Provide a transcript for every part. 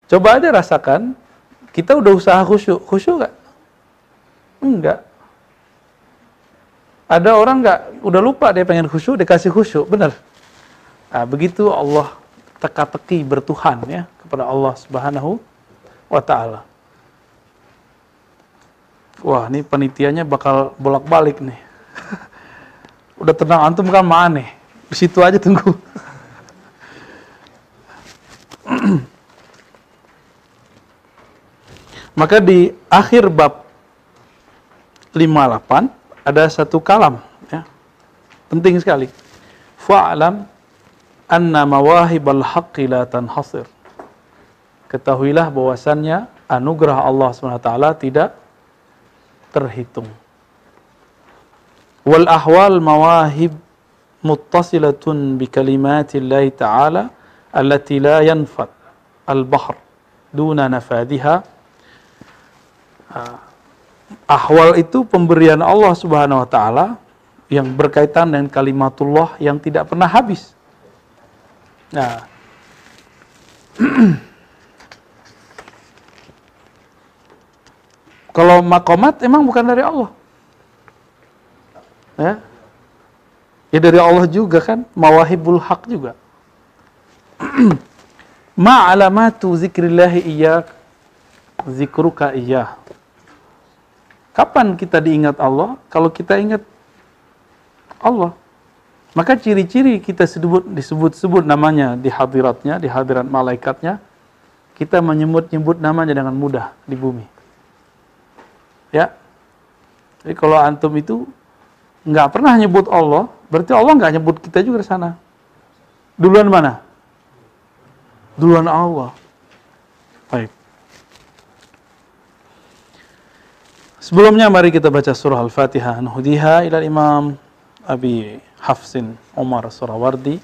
Coba aja rasakan, kita udah usaha khusyuk. Khusyuk nggak? Enggak. Ada orang nggak, udah lupa dia pengen khusyuk, dikasih khusyuk, benar. Nah, begitu Allah teka-teki bertuhan ya kepada Allah Subhanahu wa Ta'ala. Wah, ini penitiannya bakal bolak-balik nih. Udah tenang, antum kan aneh. Di situ aja tunggu. Maka di akhir bab 58 ada satu kalam ya. Penting sekali. Fa'lam anna mawahibal haqqi la tanhasir. Ketahuilah bahwasannya anugerah Allah SWT tidak terhitung. Wal ahwal mawahib muttasilatun bi kalimatillahi ta'ala allati la yanfad al-bahr duna nafadiha. Ahwal itu pemberian Allah Subhanahu wa Ta'ala yang berkaitan dengan kalimatullah yang tidak pernah habis. Nah, kalau maqamat emang bukan dari Allah. Ya. Ya dari Allah juga kan, mawahibul haq juga. Ma'alamatu zikrillahi iyyak, zikruka iyyah. Kapan kita diingat Allah? Kalau kita ingat Allah. Maka ciri-ciri kita disebut-sebut namanya di hadiratnya, di hadirat malaikatnya, kita menyebut-nyebut namanya dengan mudah di bumi. Ya. Jadi kalau antum itu nggak pernah nyebut Allah, berarti Allah nggak nyebut kita juga di sana. Duluan mana? Duluan Allah. Baik. Sebelumnya mari kita baca surah Al-Fatihah. Nuhdiha ila Imam Abi Hafsin Umar As-Surawardi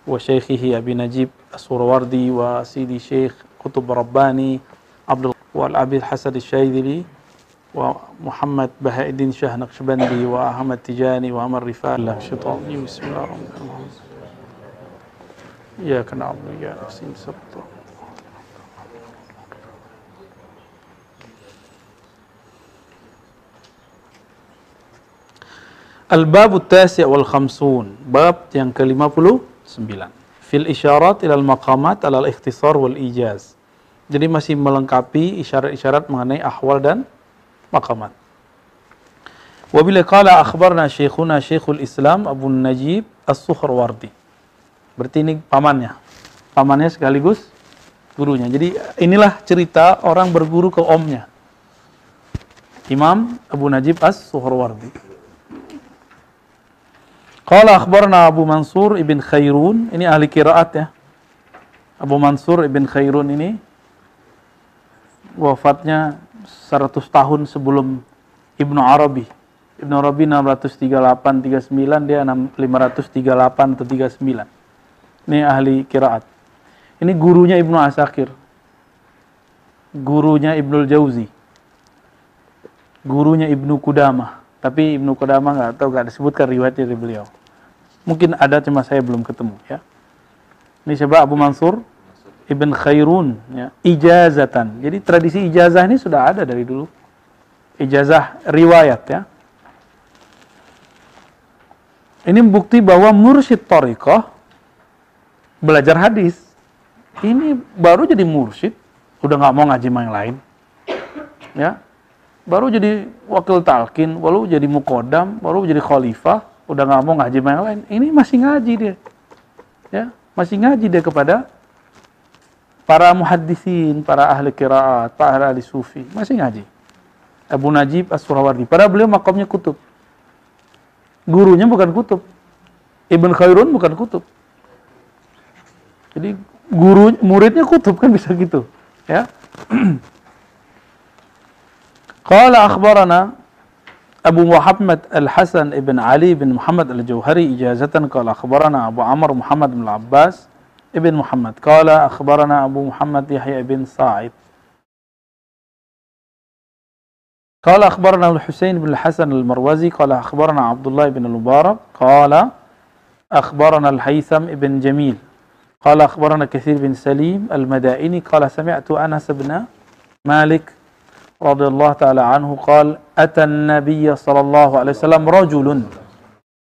wa Syaikhihi Abi Najib As-Surawardi wa Sidi Syekh Qutub Rabbani Abdul wal Abi Hasan Asy-Syaidili wa Muhammad Bahaiddin Syah Naqsyabandi wa Ahmad Tijani wa Amr Rifa'illah Syaitani. Bismillahirrahmanirrahim. Ya kana Abu ya Rasul sallallahu. Al-Bab At-Tasi' wal Khamsun, bab yang ke-59. Fil isyarat ilal maqamat alal ikhtisar wal ijaz. Jadi masih melengkapi isyarat-isyarat mengenai ahwal dan maqamat. Wa bila qala akhbarna syekhuna Syekhul Islam Abu Najib As-Suhrawardi. Berarti ini pamannya. Pamannya sekaligus gurunya. Jadi inilah cerita orang berguru ke omnya. Imam Abu Najib As-Suhrawardi. Qala akhbarna Abu Mansur ibn Khairun, ini ahli qiraat ya. Abu Mansur ibn Khairun ini wafatnya 100 tahun sebelum Ibnu Arabi. Ibnu Arabi 638-39, dia 538 atau 39. Ini ahli qiraat. Ini gurunya Ibnu Asakir. Gurunya Ibnul Jauzi. Gurunya Ibnu Qudamah. Tapi Ibnu Qudamah enggak disebutkan riwayatnya dari beliau. Mungkin ada, cuma saya belum ketemu ya. Ini siapa? Abu Mansur Ibn Khairun ya. Ijazatan. Jadi tradisi ijazah ini sudah ada dari dulu. Ijazah riwayat ya. Ini bukti bahwa mursyid thariqah belajar hadis. Ini baru jadi mursyid, udah nggak mau ngaji yang lain. Ya. Baru jadi wakil talqin, baru jadi muqaddam, baru jadi khalifah, udah nggak mau ngaji yang lain. Ini masih ngaji dia. Ya, masih ngaji dia kepada para muhaddisin, para ahli qiraat, para ahli sufi, masih ngaji. Abu Najib As-Surawardi. Padahal beliau makamnya kutub. Gurunya bukan kutub. Ibn Khairun bukan kutub. Jadi guru muridnya kutub kan bisa gitu, ya. Qala akhbarana Abu Muhammad Al-Hasan ibn Ali bin Muhammad Al-Jauhari ijazatan qala akhbarana Abu Amr Muhammad bin Al-Abbas ibn Muhammad qala akhbarana Abu Muhammad Yahya ibn Sa'id qala akhbarana Al-Husain bin Al-Hasan Al-Marwazi qala akhbarana Abdullah ibn Al-Mubarak qala akhbarana Al-Haytham ibn Jamil Qala akhbarana Katsir bin Salim al-Madaini qala sami'tu Anas bin Malik radhiyallahu taala anhu qala ata an-nabiy sallallahu alaihi wasallam rajulun.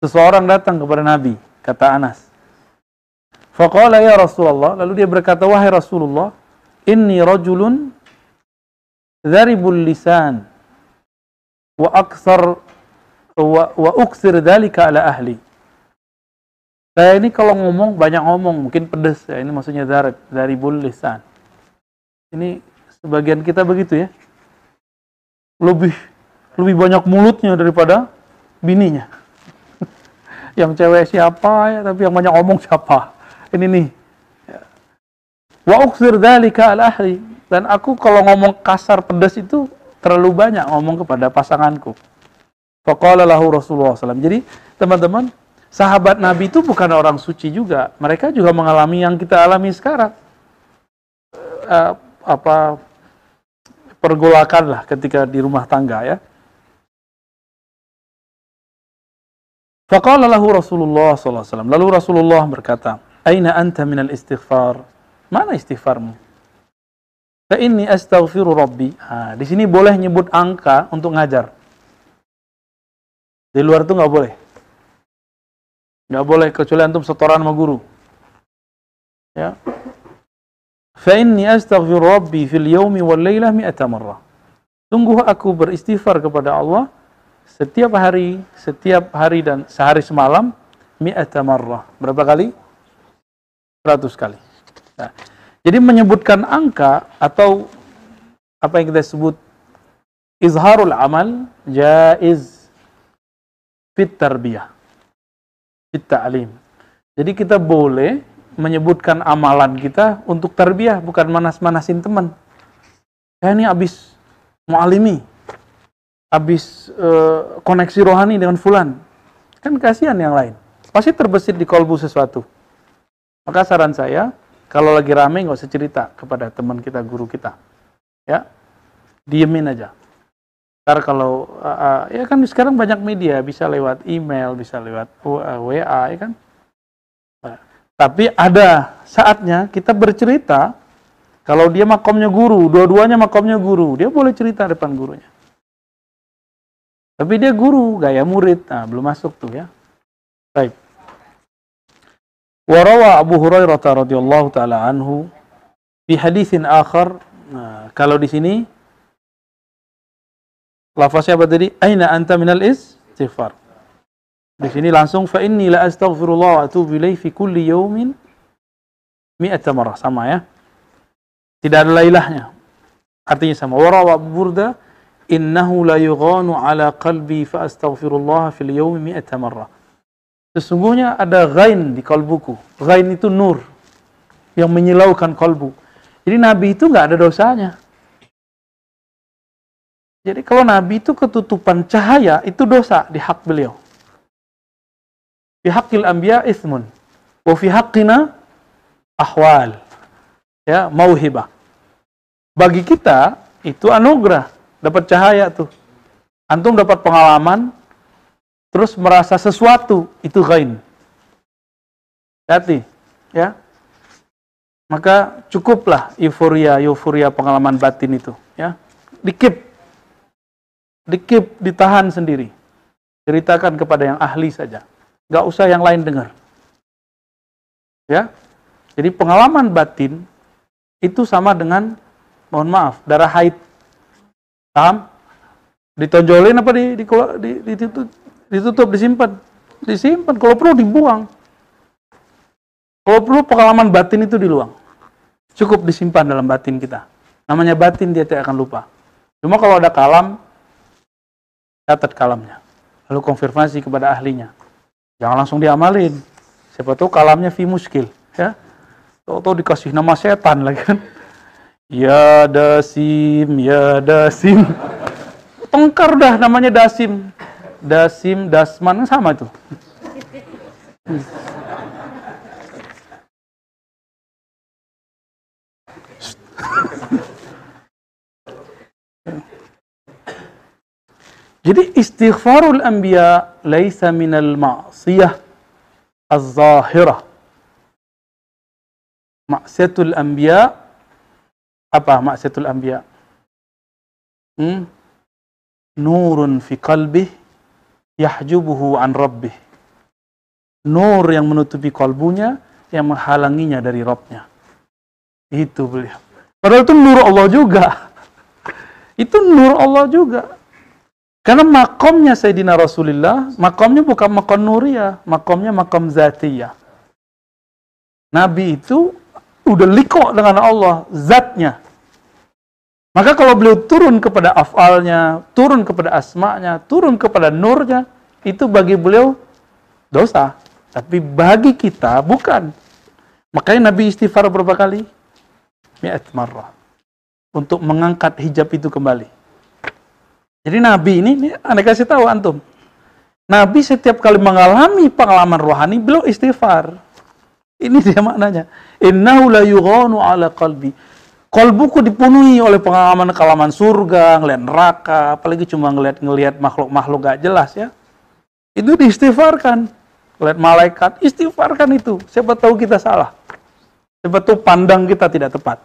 Seseorang datang kepada Nabi, kata Anas. Faqala ya Rasulullah, lalu dia berkata, wahai Rasulullah, inni rajulun dharibul lisan wa aksar wa uksir dzalika ala ahli. Saya ini kalau ngomong, banyak ngomong, mungkin pedes ya. Ini maksudnya dharibul lisan. Ini sebagian kita begitu ya. Lebih banyak mulutnya daripada bininya. Yang cewek siapa ya, tapi yang banyak ngomong siapa? Ini nih. Wa uksir dzalika ala ahli. Dan aku kalau ngomong kasar pedes itu terlalu banyak ngomong kepada pasanganku. Faqala lahu Rasulullah SAW. Jadi teman-teman, sahabat Nabi itu bukan orang suci juga. Mereka juga mengalami yang kita alami sekarang. Pergolakan lah ketika di rumah tangga ya. Faqala lahu Rasulullah SAW. Lalu Rasulullah berkata, Aina anta minal istighfar? Mana istighfarmu? Fa inni astaghfiru rabbi. Di sini boleh nyebut angka untuk ngajar. Di luar itu nggak boleh. Nggak boleh kecuali antum setoran sama guru. Ya. Fa inni astaghfiru rabbi fil yawmi wal lailah 100 marrah. Sungguh aku beristighfar kepada Allah setiap hari dan sehari semalam 100 marrah. Berapa kali? 100 kali. Nah, jadi menyebutkan angka atau apa yang kita sebut izharul amal jaiz fit tarbiyah, fit ta'lim. Jadi kita boleh menyebutkan amalan kita untuk tarbiyah, bukan manas-manasin teman. Ya ini habis mu'alimi, habis koneksi rohani dengan fulan. Kan kasihan yang lain. Pasti terbesit di kolbu sesuatu. Maka saran saya, kalau lagi rame nggak usah cerita kepada teman kita, guru kita. Ya, diemin aja. Ntar kalau, ya kan sekarang banyak media, bisa lewat email, bisa lewat WA, ya kan. Tapi ada saatnya kita bercerita, kalau dia makomnya guru, dua-duanya makomnya guru, dia boleh cerita depan gurunya. Tapi dia guru, gaya murid, nah belum masuk tuh ya. Baik. Warawa Abu Hurairah radhiyallahu taala anhu fi haditsin akhar. Nah, kalau di sini lafaznya apa tadi? Aina anta minal istighfar. Di sini langsung fa inni la astaghfirullah wa atubu ilaihi fi kulli yawmin 100 marrah, sama ya. Tidak ada lailahnya. Artinya sama. Warawa Abu Burda innahu la yughanu ala qalbi fa astaghfirullah fil yawmi 100 marrah. Sesungguhnya ada ghain di kalbuku. Ghain itu nur yang menyilaukan kalbu. Jadi Nabi itu nggak ada dosanya. Jadi kalau Nabi itu ketutupan cahaya, itu dosa di hak beliau. Fi haqqil anbiya itsmun wa fi haqqina ahwal. Ya, mauhibah. Bagi kita itu anugerah, dapat cahaya tuh. Antum dapat pengalaman terus merasa sesuatu, itu ghain. Hati, ya. Maka cukuplah euforia pengalaman batin itu, ya. Dikip, ditahan sendiri. Ceritakan kepada yang ahli saja. Nggak usah yang lain dengar. Ya. Jadi pengalaman batin itu sama dengan, mohon maaf, darah haid. Paham? Ditonjolin apa ditutup, disimpan. Kalau perlu dibuang. Kalau perlu pengalaman batin itu diluang. Cukup disimpan dalam batin kita. Namanya batin, dia tidak akan lupa. Cuma kalau ada kalam, catat kalamnya. Lalu konfirmasi kepada ahlinya. Jangan langsung diamalin. Siapa tahu kalamnya fi muskil. Ya. Tahu-tahu dikasih nama setan lagi kan. Ya Dasim, ya Dasim. Tengkar dah namanya Dasim. Dasim, Dasman, sama itu. Jadi istighfarul anbiya laisa minal ma'siyah az-zahirah. Maksiatul anbiya, apa maksiatul anbiya? Nurun fi qalbih yahjubuhu an rabbih. Nur yang menutupi kalbunya, yang menghalanginya dari Rabbnya. Itu beliau. Padahal itu nur Allah juga. Itu nur Allah juga. Karena makomnya Sayyidina Rasulullah, makomnya bukan makom nuriyah, makomnya makom zatiyah. Nabi itu udah liko dengan Allah, zatnya. Maka kalau beliau turun kepada afalnya, turun kepada asma'nya, turun kepada nurnya, itu bagi beliau dosa. Tapi bagi kita bukan. Makanya Nabi istighfar berapa kali? 100 marrah. Untuk mengangkat hijab itu kembali. Jadi Nabi ini Anda kasih tahu antum. Nabi setiap kali mengalami pengalaman rohani, beliau istighfar. Ini dia maknanya. Innahu la yughanu ala qalbi. Kalbuku dipenuhi oleh pengalaman surga, ngeliat neraka, apalagi cuma ngeliat makhluk-makhluk gak jelas ya. Itu diistighfarkan. Ngeliat malaikat, istighfarkan itu. Siapa tahu kita salah. Siapa tahu pandang kita tidak tepat.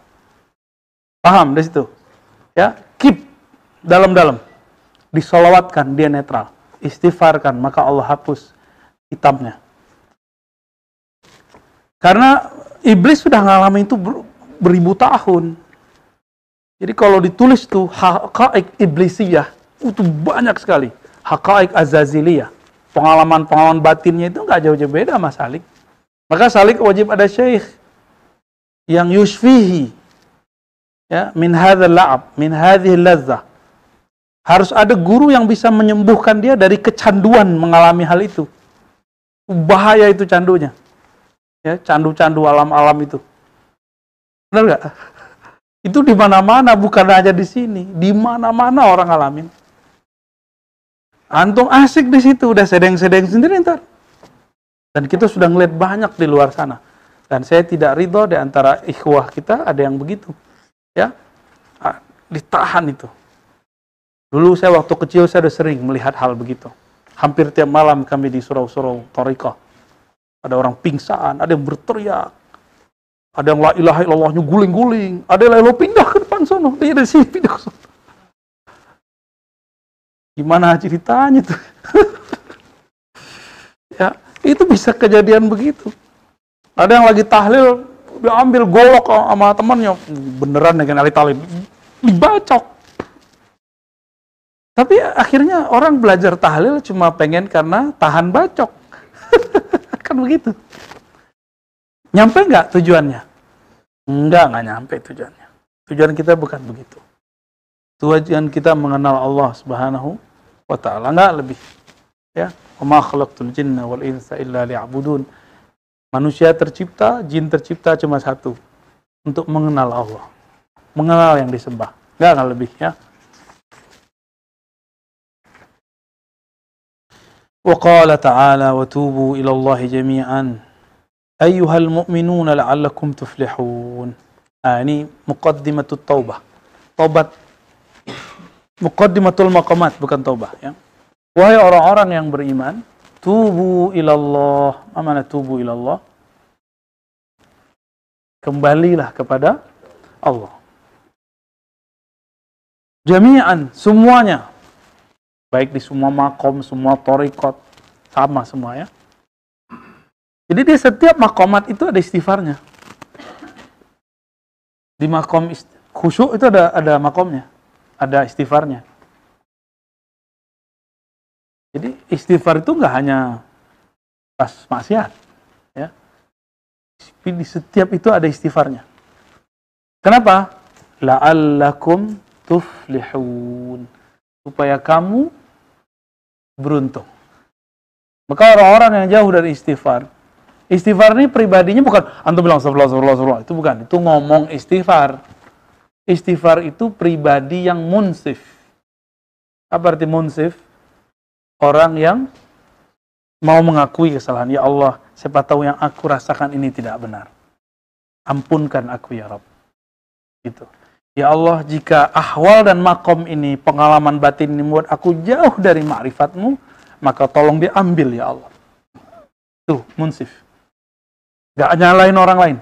Paham di situ? Ya, keep dalam-dalam. Disolawatkan, dia netral. Istighfarkan, maka Allah hapus hitamnya. Karena iblis sudah ngalamin itu beribu tahun. Jadi kalau ditulis tuh haqa'iq iblisiyah, itu banyak sekali. Haqa'iq azaziliyah. Pengalaman-pengalaman batinnya itu nggak jauh-jauh beda sama Salik. Maka Salik wajib ada syekh yang yushfihi, ya, min hadzal la'ab, min hadhihi lazzah. Harus ada guru yang bisa menyembuhkan dia dari kecanduan mengalami hal itu. Bahaya itu candunya. Ya, candu-candu alam-alam itu. Benar nggak? Itu di mana-mana, bukan aja di sini. Di mana-mana orang ngalamin. Antum asik di situ, udah sedeng-sedeng sendiri ntar. Dan kita sudah ngeliat banyak di luar sana. Dan saya tidak ridho di antara ikhwah kita ada yang begitu. Ya, ditahan itu. Dulu saya waktu kecil saya sudah sering melihat hal begitu. Hampir tiap malam kami di surau-surau thariqah. Ada orang pingsan, ada yang berteriak. Ada yang la ilaha illallahnya guling-guling. Ada yang lalu pindah ke depan sono. Dia dari sini pindah ke sono. Gimana ceritanya tuh? Ya, itu bisa kejadian begitu. Ada yang lagi tahlil, dia ambil golok sama temannya. Beneran dengan ali-tali. Dibacok. Tapi akhirnya orang belajar tahlil cuma pengen karena tahan bacok. Kan begitu. Nyampe nggak tujuannya? Nggak nyampe tujuannya. Tujuan kita bukan begitu. Tujuan kita mengenal Allah Subhanahu wa ta'ala, nggak lebih. Ya, wa ma khalaqtul jinna wal insa illa liya'budun. Manusia tercipta, jin tercipta cuma satu, untuk mengenal Allah. Mengenal yang disembah. Nggak lebih ya. Wa qala ta'ala wa tubu ila Allah jami'an ayyuhal mu'minuna la'allakum tuflihun. Ini muqaddimatut taubah. Taubat. Muqaddimatul maqamat, bukan taubah ya. Wahai orang-orang yang beriman, tubu ilallah. Apa makna tubu ilallah? Kembalilah kepada Allah. Jami'an, semuanya. Baik di semua makom, semua thariqat, sama semua ya. Jadi di setiap makomat itu ada istighfarnya. Di makom khusyuk itu ada makomnya, ada istighfarnya. Jadi istighfar itu nggak hanya pas maksiat, ya. Di setiap itu ada istighfarnya. Kenapa? La'allakum tuflihun. Supaya kamu beruntung. Maka orang-orang yang jauh dari istighfar, istighfar ini pribadinya bukan antum bilang astagfirullah, itu bukan, itu ngomong istighfar. Istighfar itu pribadi yang munsif. Apa arti munsif? Orang yang mau mengakui kesalahan. Ya Allah, siapa tahu yang aku rasakan ini tidak benar. Ampunkan aku ya Rabb. Gitu. Ya Allah, jika ahwal dan makom ini, pengalaman batin ini membuat aku jauh dari ma'rifatmu, maka tolong diambil ya Allah. Tuh, munsif. Gak nyalain orang lain.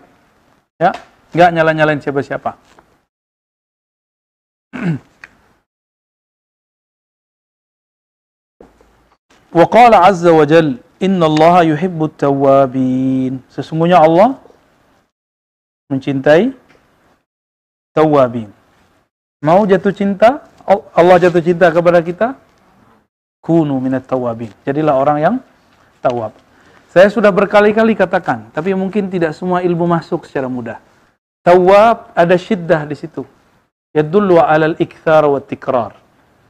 Ya, nggak nyala-nyalain siapa-siapa. Wa qala azza wa jal, innallaha yuhibbut tawwabin. Sesungguhnya Allah mencintai tawwabin. Mau jatuh cinta, Allah jatuh cinta kepada kita, kunu minat tawwabin. Jadilah orang yang tawwab. Saya sudah berkali-kali katakan, tapi mungkin tidak semua ilmu masuk secara mudah. Tawwab ada syiddah di situ. Yadullu 'alal iktsar wa tikrar.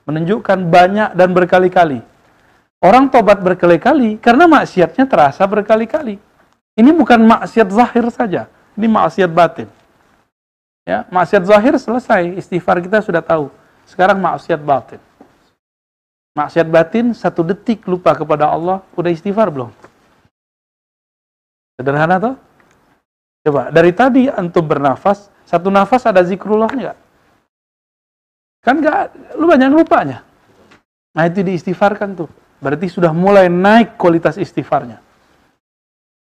Menunjukkan banyak dan berkali-kali. Orang tobat berkali-kali karena maksiatnya terasa berkali-kali. Ini bukan maksiat zahir saja, ini maksiat batin. Ya, maksiat zahir selesai, istighfar kita sudah tahu. Sekarang maksiat batin. Maksiat batin 1 detik lupa kepada Allah, udah istighfar belum? Sederhana toh? Coba, dari tadi antum bernafas, 1 nafas ada zikrullah enggak? Kan enggak, lu banyak lupanya. Nah itu diistighfarkan tuh. Berarti sudah mulai naik kualitas istighfarnya.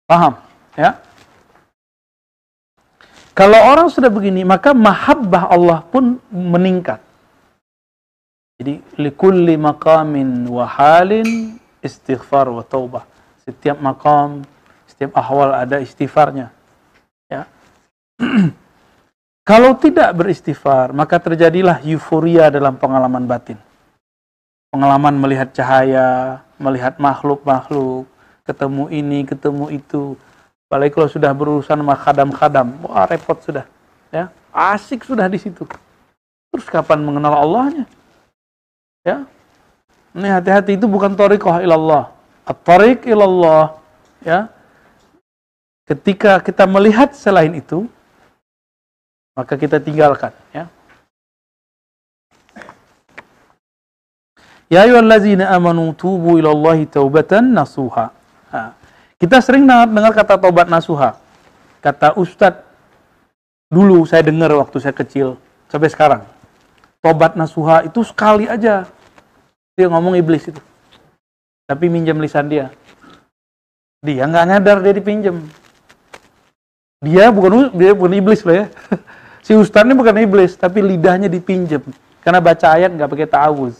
Paham? Ya? Kalau orang sudah begini, maka mahabbah Allah pun meningkat. Jadi, likulli maqamin wa halin istighfar wa taubah. Setiap maqam, setiap ahwal ada istighfarnya. Ya. Kalau tidak beristighfar, maka terjadilah euforia dalam pengalaman batin. Pengalaman melihat cahaya, melihat makhluk-makhluk, ketemu ini, ketemu itu. Apalagi kalau sudah berurusan sama khadam-khadam, wah repot sudah. Ya, asik sudah di situ. Terus kapan mengenal Allahnya? Ya, ini hati-hati, itu bukan thariqah ilallah. At-thariq ilallah. Ya, ketika kita melihat selain itu, maka kita tinggalkan. Ya. Ya ayyuhallazina amanu tubu ilallahi taubatan nasuha. Kita sering dengar kata taubat nasuha. Kata Ustadz, dulu saya dengar waktu saya kecil, sampai sekarang. Taubat nasuha itu sekali aja. Dia ngomong iblis itu. Tapi minjam lisan dia. Dia nggak nyadar dia dipinjam. Dia bukan iblis loh ya. Si Ustadz ini bukan iblis, tapi lidahnya dipinjam. Karena baca ayat nggak pakai ta'awuz.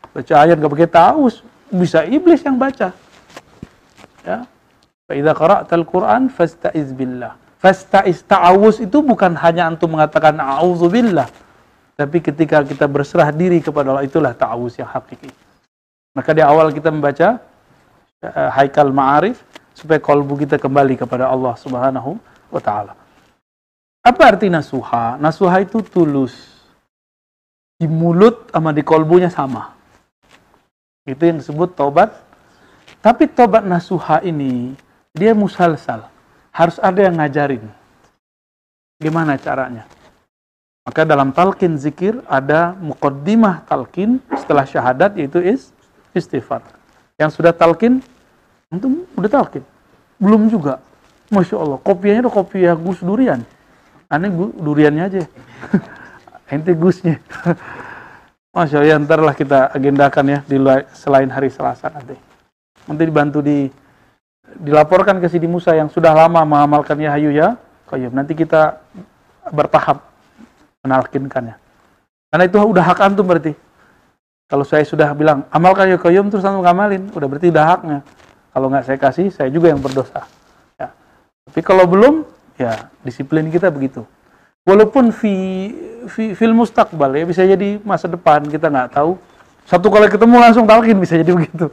Baca ayat nggak pakai ta'awuz, bisa iblis yang baca. Ya. Fa idza qara'tal Qur'an fasta'iz billah. Fasta'iz, ta'awuz itu bukan hanya antum mengatakan a'udzubillah, tapi ketika kita berserah diri kepada Allah, itulah ta'awuz yang hakiki. Maka di awal kita membaca Haikal Ma'arif supaya kalbu kita kembali kepada Allah Subhanahu wa taala. Apa arti nasuha? Nasuha itu tulus. Di mulut sama di kalbunya sama. Itu yang disebut taubat. Tapi taubat nasuha ini, dia musalsal. Harus ada yang ngajarin. Gimana caranya? Maka dalam talqin zikir ada muqaddimah talqin setelah syahadat, yaitu istighfar. Yang sudah talqin, itu udah talqin. Belum juga. Masya Allah, kopiahnya udah kopiah Gus Durian. Aneh duriannya aja. Ente Gusnya. Masya Allah, ntarlah kita agendakan ya selain hari Selasa nanti. Nanti dibantu dilaporkan ke Sidi Musa yang sudah lama mengamalkan ya Hayu ya Qayyum. Nanti kita bertahap menalkinkannya. Karena itu udah hak antum berarti. Kalau saya sudah bilang amalkan ya Qayyum terus antum ngamalin, udah berarti udah haknya. Kalau nggak saya kasih, saya juga yang berdosa. Ya. Tapi kalau belum, ya disiplin kita begitu. Walaupun fil mustaqbal ya, bisa jadi masa depan kita nggak tahu. Satu kali ketemu langsung talqin, bisa jadi begitu.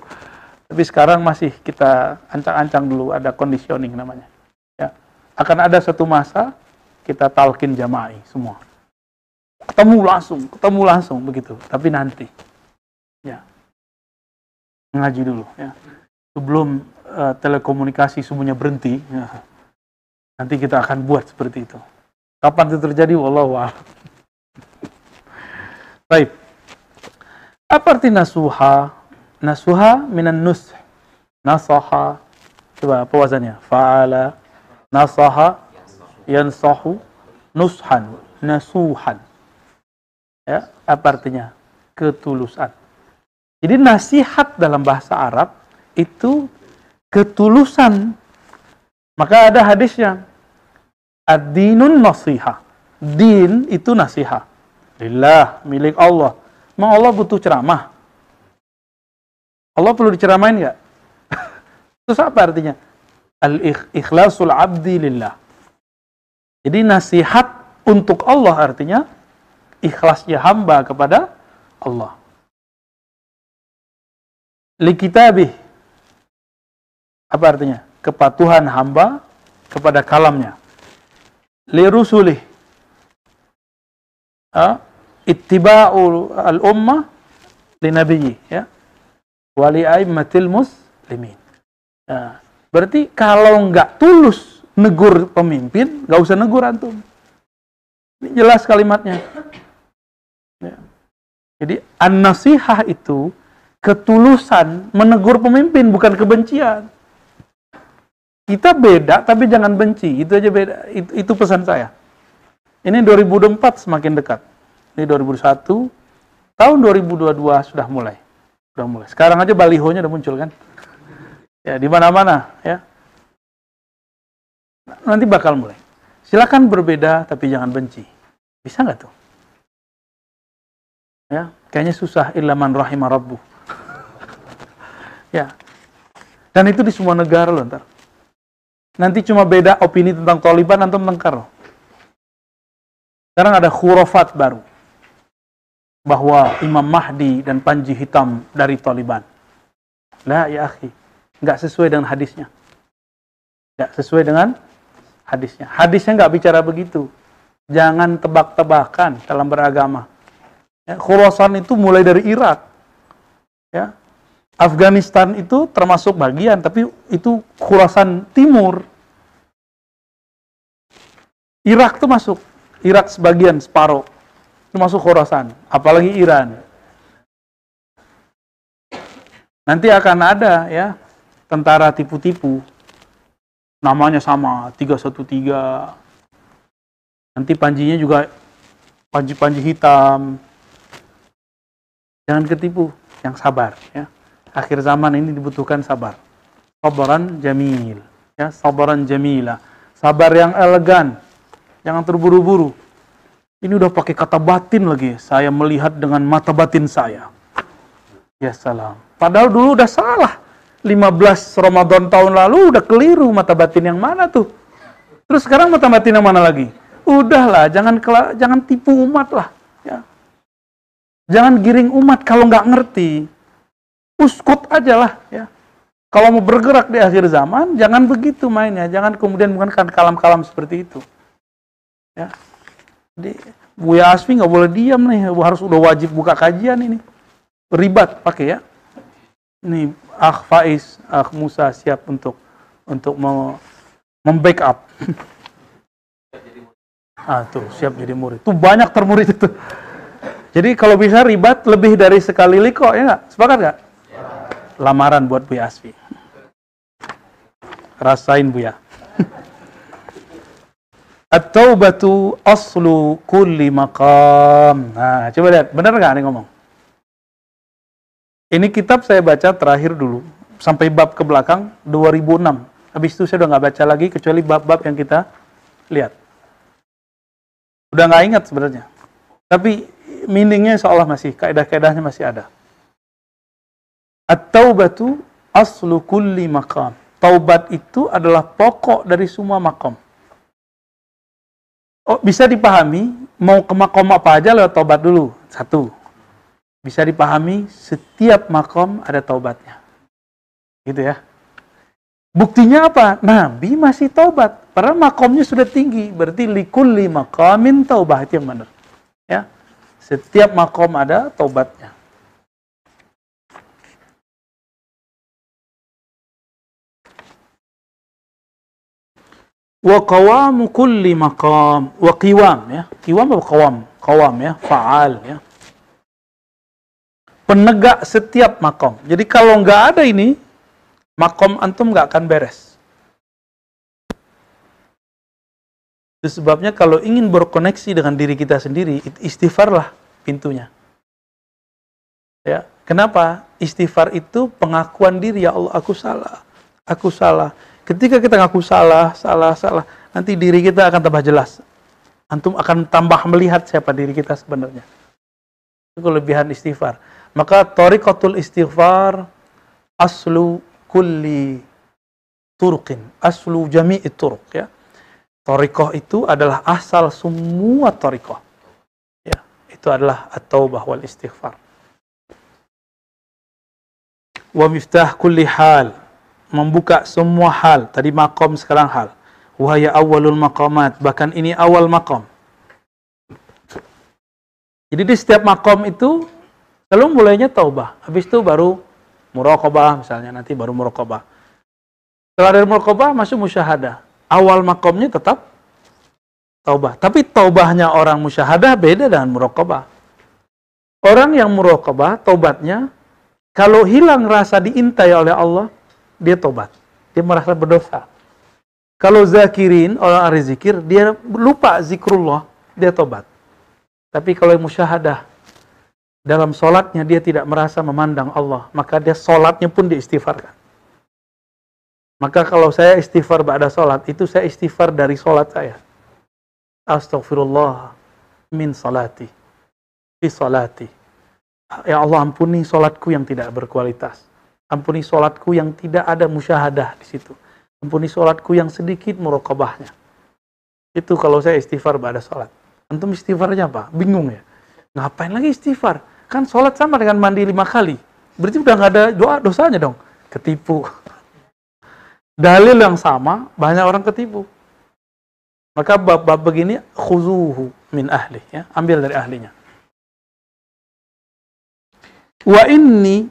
Tapi sekarang masih kita ancang-ancang dulu, ada conditioning namanya. Ya. Akan ada satu masa kita talqin jama'i semua. Ketemu langsung begitu. Tapi nanti, ya ngaji dulu. Ya. Sebelum telekomunikasi semuanya berhenti, ya. Nanti kita akan buat seperti itu. Kapan itu terjadi? Wallahu a'lam. Baik. Apa arti nasuha? Nasuha minan nush. Nasaha. Coba apa wazannya? Fa'ala. Nasaha. Yansahu. Nushan. Nasuhan. Ya, apa artinya? Ketulusan. Jadi nasihat dalam bahasa Arab itu ketulusan. Maka ada hadisnya. Ad-dinun nasiha. Din itu nasihat. Lillah, milik Allah. Memang Allah butuh ceramah? Allah perlu diceramain nggak? Terus apa artinya? Al-ikhlasul abdi lillah. Jadi nasihat untuk Allah artinya ikhlasnya hamba kepada Allah. Li kitabih. Apa artinya? Kepatuhan hamba kepada kalamnya. Li rusulih. Ittiba'u al-ummah li nabiyyi, ya. Wa li aimmatil muslimin. Nah, berarti kalau nggak tulus negur pemimpin, nggak usah negur antum. Ini jelas kalimatnya. Ya. Jadi an-nasihah itu ketulusan menegur pemimpin, bukan kebencian. Kita beda, tapi jangan benci. Itu aja beda. Itu pesan saya. Ini 2024 semakin dekat. Ini 2001, tahun 2022 sudah mulai. Sekarang aja balihonya udah muncul kan? Ya, di mana-mana, ya. Nanti bakal mulai. Silakan berbeda, tapi jangan benci. Bisa nggak tuh? Ya, kayaknya susah. Illa man rahimah rabbuh. Ya. Dan itu di semua negara loh ntar. Nanti cuma beda opini tentang Taliban, antum tengkar loh. Sekarang ada khurafat baru. Bahwa Imam Mahdi dan Panji Hitam dari Taliban. Lah ya akhi. Nggak sesuai dengan hadisnya. Nggak sesuai dengan hadisnya. Hadisnya nggak bicara begitu. Jangan tebak-tebakan dalam beragama. Ya, Khurasan itu mulai dari Irak. Ya. Afghanistan itu termasuk bagian, tapi itu Khurasan Timur. Irak itu masuk. Irak sebagian, separuh. Itu masuk Khurasan. Apalagi Iran. Nanti akan ada ya tentara tipu-tipu. Namanya sama, 313. Nanti panjinya juga panji-panji hitam. Jangan ketipu, yang sabar ya. Akhir zaman ini dibutuhkan sabar. Sabaran jamil, ya, sabaran jamila. Sabar yang elegan. Jangan terburu-buru. Ini udah pakai kata batin lagi. Saya melihat dengan mata batin saya. Ya salam. Padahal dulu udah salah. 15 Ramadan tahun lalu udah keliru mata batin yang mana tuh. Terus sekarang mata batin yang mana lagi? Udahlah, jangan tipu umat lah. Ya. Jangan giring umat kalau nggak ngerti. Uskut aja lah. Ya. Kalau mau bergerak di akhir zaman, jangan begitu mainnya. Jangan kemudian menggunakan kalam-kalam seperti itu. Ya. Jadi Buya Asfi nggak boleh diam nih, harus udah wajib buka kajian ini. Ribat pakai ya. Ini Akh Faiz, Akh Musa siap untuk membackup. Tuh siap jadi murid. Tuh banyak termurid itu. Jadi kalau bisa ribat lebih dari sekali liko ya nggak? Sepakat nggak? Lamaran buat Buya Asfi. Rasain Buya. At-taubatu aslu kulli maqam. Nah, coba lihat, benar nggak nih ngomong? Ini kitab saya baca terakhir dulu, sampai bab ke belakang, 2006. Habis itu saya udah nggak baca lagi, kecuali bab-bab yang kita lihat. Udah nggak ingat sebenarnya. Tapi meaningnya seolah masih, kaidah-kaidahnya masih ada. At-taubatu aslu kulli maqam. Taubat itu adalah pokok dari semua makom. Oh, bisa dipahami, mau ke makom apa aja lewat taubat dulu. Satu. Bisa dipahami, setiap makom ada taubatnya. Gitu ya. Buktinya apa? Nabi masih taubat. Padahal makomnya sudah tinggi. Berarti likulli maqamin taubah. Itu yang benar. Ya. Setiap makom ada taubatnya. Wa qawamu kulli maqam. Wa qiwam ya. Qiwam atau qawam? Qawam ya. Fa'al ya. Penegak setiap makom. Jadi kalau nggak ada ini, makom antum nggak akan beres. Itu sebabnya kalau ingin berkoneksi dengan diri kita sendiri, istighfarlah pintunya. Ya, kenapa? Istighfar itu pengakuan diri, ya Allah, aku salah. Aku salah. Ketika kita ngaku salah, nanti diri kita akan tambah jelas. Antum akan tambah melihat siapa diri kita sebenarnya. Itu kelebihan istighfar. Maka thariqatul istighfar aslu kulli turuqin, aslu jami'i turuq, ya. Thariqah itu adalah asal semua thariqah. Ya, itu adalah at-taubah wal istighfar. Wa miftah kulli hal, membuka semua hal. Tadi maqam, sekarang hal. Wahya awalul maqamat, bahkan ini awal maqam. Jadi di setiap maqam itu selalu mulainya taubah, habis itu baru muraqabah misalnya, nanti baru muraqabah. Setelah dari muraqabah masuk musyahadah. Awal maqamnya tetap taubah, tapi taubahnya orang musyahadah beda dengan muraqabah. Orang yang muraqabah taubatnya kalau hilang rasa diintai oleh Allah, dia tobat. Dia merasa berdosa. Kalau zakirin, orang ahli zikir, dia lupa zikrullah, dia tobat. Tapi kalau musyahadah, dalam sholatnya dia tidak merasa memandang Allah, maka dia sholatnya pun diistighfarkan. Maka kalau saya istighfar ba'da sholat, itu saya istighfar dari sholat saya. Astaghfirullah min sholati, fi sholati. Ya Allah, ampuni sholatku yang tidak berkualitas. Ampuni sholatku yang tidak ada musyahadah di situ. Ampuni sholatku yang sedikit muraqabahnya. Itu kalau saya istighfar pada sholat. Antum istighfarnya apa? Bingung ya? Ngapain lagi istighfar? Kan sholat sama dengan mandi 5 kali. Berarti udah nggak ada dosanya dong. Ketipu. Dalil yang sama, banyak orang ketipu. Maka bab begini, khuzuhu min ahli. Ya? Ambil dari ahlinya. Wa inni,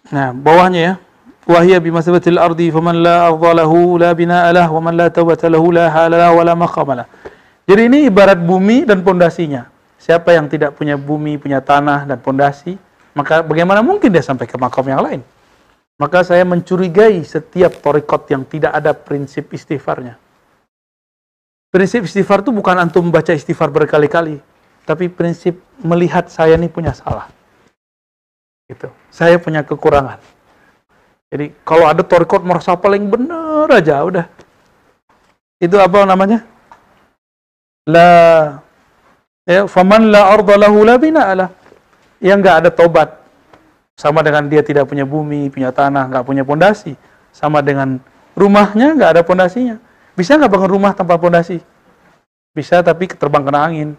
nah bawahnya ya. Wahia bimasabatil ardi faman la ardha lahu la binaa lahu wa man la tawbata lahu la halala wa la maqama lahu. Jadi ini ibarat bumi dan pondasinya. Siapa yang tidak punya bumi, punya tanah dan pondasi, maka bagaimana mungkin dia sampai ke makam yang lain? Maka saya mencurigai setiap thariqat yang tidak ada prinsip istighfarnya. Prinsip istighfar itu bukan antum membaca istighfar berkali-kali, tapi prinsip melihat saya ini punya salah. Gitu. Saya punya kekurangan. Jadi kalau ada thariqat merasa paling benar aja, udah. Itu apa namanya? La ya, faman la arda lahu la binaa lah. Yang enggak ada tobat. Sama dengan dia tidak punya bumi, punya tanah, enggak punya pondasi. Sama dengan rumahnya enggak ada pondasinya. Bisa enggak bangun rumah tanpa pondasi? Bisa, tapi terbang kena angin.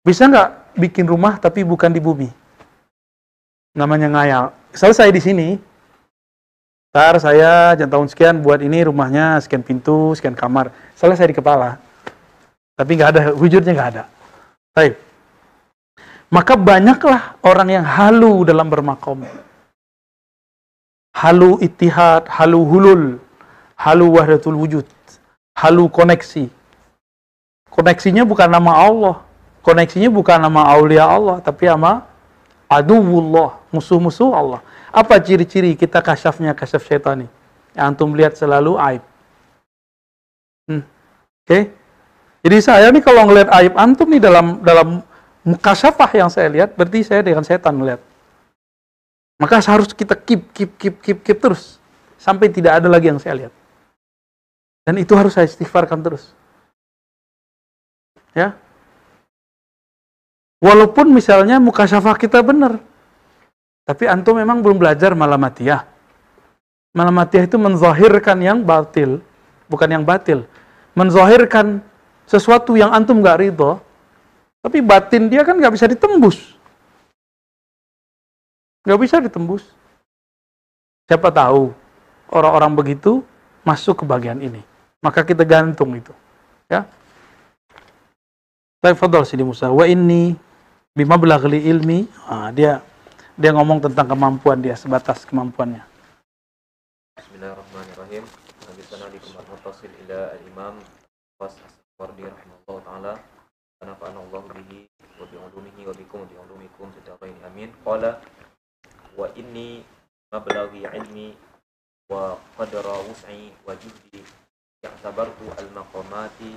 Bisa enggak bikin rumah tapi bukan di bumi? Namanya ngayal. Selesai di sini. Ntar saya tahun sekian buat ini rumahnya, sekian pintu, sekian kamar. Selesai di kepala. Tapi nggak ada, wujudnya nggak ada. Baik. Maka banyaklah orang yang halu dalam bermakom. Halu ittihad, halu hulul, halu wahdatul wujud, halu koneksi. Koneksinya bukan nama Allah. Koneksinya bukan nama aulia Allah, tapi nama aduwullah, musuh-musuh Allah. Apa ciri-ciri kita kasyafnya kasyaf syaitani? Yang antum lihat selalu aib. Oke? Jadi saya nih kalau ngelihat aib antum nih dalam mukasyafah yang saya lihat, berarti saya dengan setan melihat. Maka harus kita keep terus sampai tidak ada lagi yang saya lihat. Dan itu harus saya istighfarkan terus. Ya. Walaupun misalnya mukasyafah kita benar, tapi antum memang belum belajar malamatiyah. Malamatiyah itu menzahirkan yang batil, bukan yang batil. Menzahirkan sesuatu yang antum nggak ridho, tapi batin dia kan nggak bisa ditembus. Nggak bisa ditembus. Siapa tahu orang-orang begitu masuk ke bagian ini. Maka kita gantung itu. Ya. Tafadhal Sidi Musa. Wa inni bima balaghli ilmi. Dia ngomong tentang kemampuan dia, sebatas kemampuannya. Bismillahirrahmanirrahim. Haditsana di kemar mutasil ila al-imam was as-Safardi rahimahullah ta'ala. Wa nafa'ana Allah bihi wa bi ulumihi wa bikum wa bi ulumikum sidaqaini amin. Qala wa inni mablaghi ilmi wa qadra wus'i wa juhdi ya'tabartu al-maqamati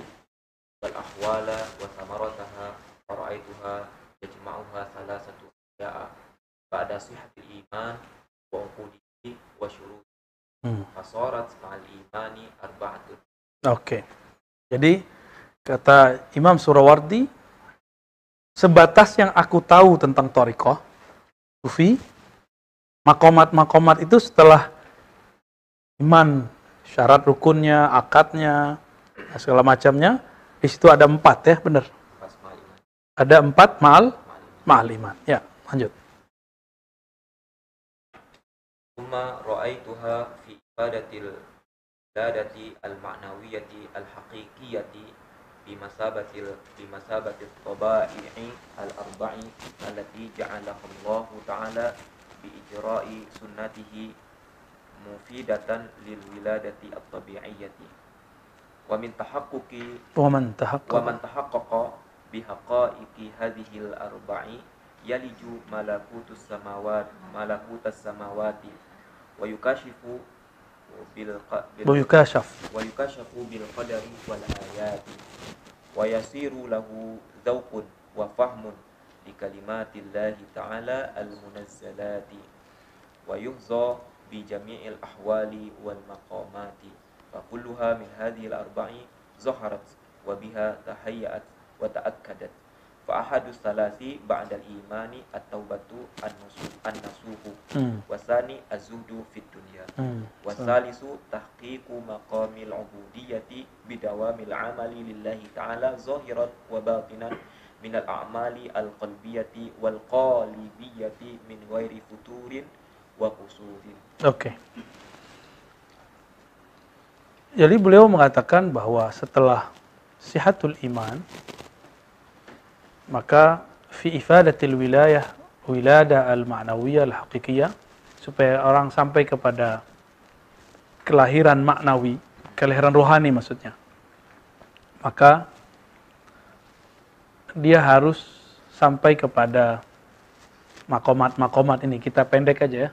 wal ahwala wa samarataha wa ra'aituha yajma'uha salasatu ya'a ba'da sihhatil iman wa uqudihi wa syuruti fasarat ma'al imani arba'atun. Oke. Jadi kata Imam Surawardi, sebatas yang aku tahu tentang thariqah sufi, makomat itu setelah iman, syarat rukunnya, akadnya, segala macamnya, di situ ada 4 ya, benar. Ada 4 ma'al iman. Ya, lanjut. Summa ra'aituha fi ibadatil al-ma'nawiyyati al-haqiqiyyati bimasabatil taba'i'i al-arba'i allati ja'alaha Allah ta'ala bi ijra'i sunnatihi mufidatan lil wiladati at-tabi'iyyati wa man tahaqqaqa bi haqa'iqi hadhihi al-arba'i yaliju malakutus samawati wa yukashafu bil qadari wal ayati wa yasiru lahu dzauqun wa fahmun li kalimatillahi ta'ala al-munazzalati wa yuhza bi jami'il ahwali wal maqamati fa kulluha min hadhihi al-arba'i zaharat wa biha tahayyat wa ta'akkadat fa ahadus salasi ba'dal imani at-taubatu an-nasuhu wasani az-zuhdu fid dunya wasalisu tahqiqu maqamil ubudiyyati bidawamil amali lillahi ta'ala zahiran wa batinan minal a'mali al-qalbiyyati wal qalibiyyati min ghairi futurin wa qusurin. Oke. Jadi beliau mengatakan bahwa setelah sihatul iman, maka fi ifadatil wilada al-ma'nawiyah al-haqiqiyah, supaya orang sampai kepada kelahiran maknawi, kelahiran rohani maksudnya, maka dia harus sampai kepada makomat ini. Kita pendek aja ya.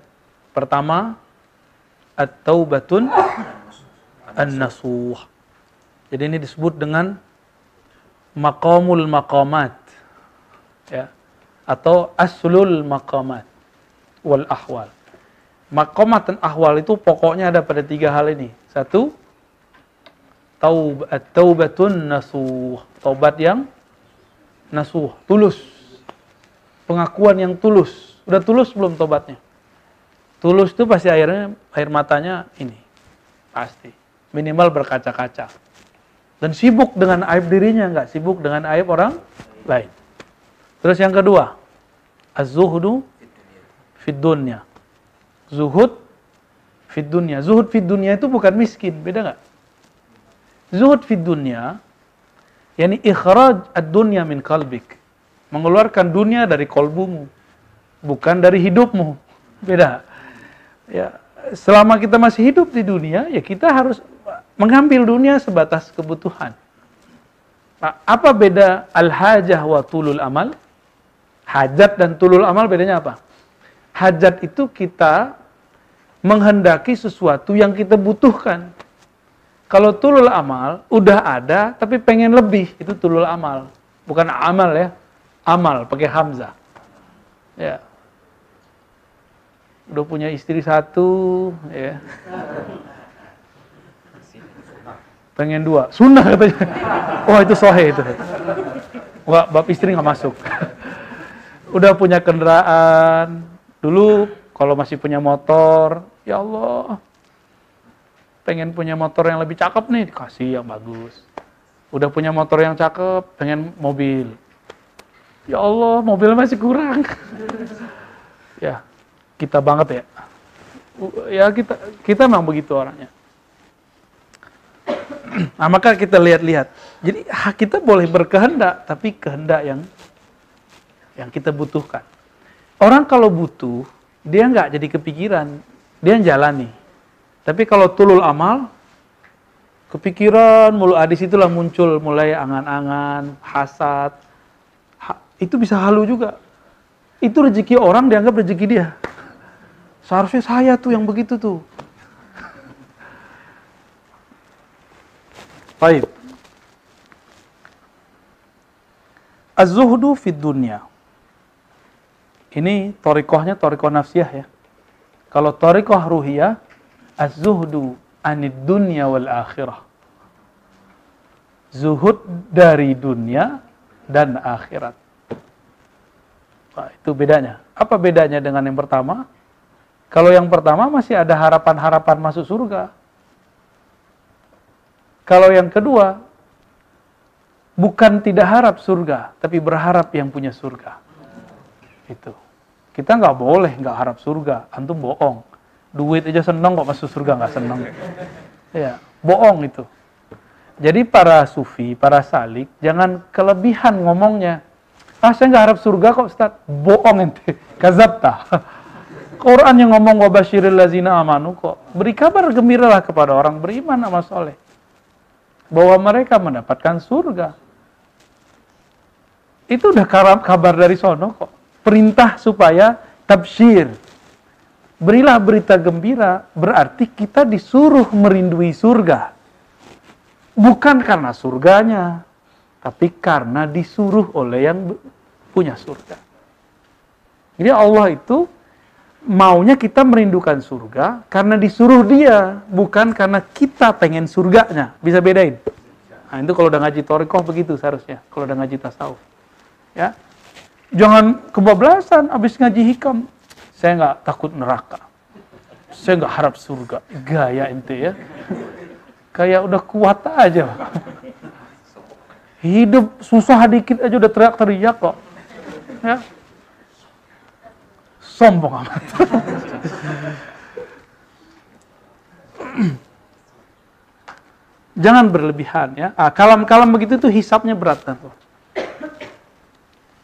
Pertama, at-taubatun an-nasuh. Jadi ini disebut dengan maqamul maqamat, ya, atau aslul maqamat wal ahwal. Maqamat dan ahwal itu pokoknya ada pada 3 hal ini. 1, taubatun nasuh, taubat yang nasuh, tulus. Pengakuan yang tulus. Udah tulus belum tobatnya? Tulus itu pasti air matanya ini. Pasti. Minimal berkaca-kaca. Dan sibuk dengan aib dirinya, enggak sibuk dengan aib orang lain. Terus yang kedua, az-zuhdu fid dunya. Zuhud fid dunya. Zuhud fid dunya itu bukan miskin, beda enggak? Zuhud fid dunya, yakni ikhraj ad-dunya min qalbik. Mengeluarkan dunia dari kolbumu, bukan dari hidupmu. Beda. Ya, selama kita masih hidup di dunia, ya kita harus mengambil dunia sebatas kebutuhan. Nah, apa beda al-hajah wa tulul amal? Hajat dan tulul amal bedanya apa? Hajat itu kita menghendaki sesuatu yang kita butuhkan. Kalau tulul amal, udah ada tapi pengen lebih, itu tulul amal. Bukan amal ya. Amal, pakai hamzah. Ya. Udah punya istri 1, ya. Pengen 2. Sunnah katanya. Wah, itu sahih itu. Wah, bab istri nggak masuk. Udah punya kendaraan. Dulu kalau masih punya motor, ya Allah. Pengen punya motor yang lebih cakep nih, dikasih yang bagus. Udah punya motor yang cakep, pengen mobil. Ya Allah, mobil masih kurang. Ya, kita banget ya. Ya kita memang begitu orangnya. Nah, maka kita lihat-lihat. Jadi kita boleh berkehendak, tapi kehendak yang kita butuhkan. Orang kalau butuh, dia nggak jadi kepikiran, dia jalani. Tapi kalau tulul amal, kepikiran mulu, di situlah muncul mulai angan-angan, hasad. Itu bisa halu juga. Itu rezeki orang dianggap rezeki dia. Seharusnya saya tuh yang begitu tuh. Baik. Az-zuhdu fid dunya. Ini thariqahnya thariqah nafsiyah ya. Kalau thariqah ruhiyah, az-zuhdu anid dunya wal akhirah. zuhud dari dunia dan akhirat. Nah, itu bedanya. Apa bedanya dengan yang pertama? Kalau yang pertama masih ada harapan-harapan masuk surga. Kalau yang kedua, bukan tidak harap surga, tapi berharap yang punya surga. Itu. Kita nggak boleh nggak harap surga. Antum bohong. Duit aja seneng kok, masuk surga nggak seneng. Ya, bohong itu. Jadi para sufi, para salik, jangan kelebihan ngomongnya. Saya nggak harap surga kok Ustaz. Bohong ente. Kazabta. Quran yang ngomong wabasyiril lazina amanu kok. Beri kabar gembiralah kepada orang beriman amal soleh, bahwa mereka mendapatkan surga. Itu udah kabar dari sono kok. Perintah supaya tabsyir. Berilah berita gembira, berarti kita disuruh merindui surga. Bukan karena surganya, tapi karena disuruh oleh yang punya surga. Jadi Allah itu maunya kita merindukan surga karena disuruh dia, bukan karena kita pengen surganya. Bisa bedain? Nah, itu kalau udah ngaji thariqah begitu seharusnya, kalau udah ngaji tasawuf. Ya. Jangan kebablasan habis ngaji hikam. Saya nggak takut neraka. Saya nggak harap surga. Gaya ente ya. Kayak udah kuat aja. Hidup susah dikit aja udah teriak-teriak kok. Ya. Sombong amat. Jangan berlebihan ya. Kalam-kalam begitu tuh hisapnya berat tuh.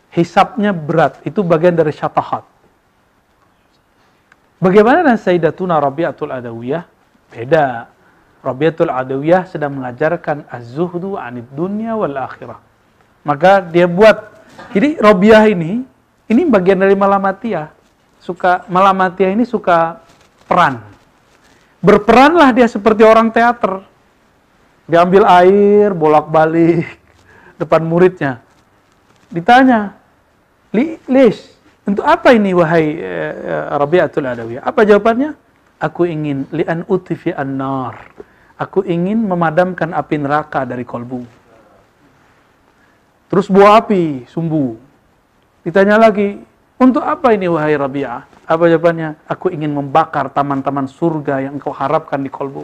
Hisapnya berat, itu bagian dari syatahat. Bagaimana dengan Sayyidatuna Rabi'atul Adawiyah? Beda. Rabi'atul Adawiyah sedang mengajarkan az-zuhdu 'anid dunya wal akhirah. Maka dia buat, jadi Rabi'ah ini bagian dari Malamatiyah. Malamatiyah ini suka peran. Berperanlah dia seperti orang teater. Diambil air, bolak-balik depan muridnya. Ditanya, Lish, untuk apa ini wahai Rabi'atul Adawiyah? Apa jawabannya? Aku ingin li'an utifi an-nar. Aku ingin memadamkan api neraka dari kolbu. Terus buah api, sumbu. Ditanya lagi, untuk apa ini wahai Rabi'ah? Apa jawabannya? Aku ingin membakar taman-taman surga yang engkau harapkan di kolbu.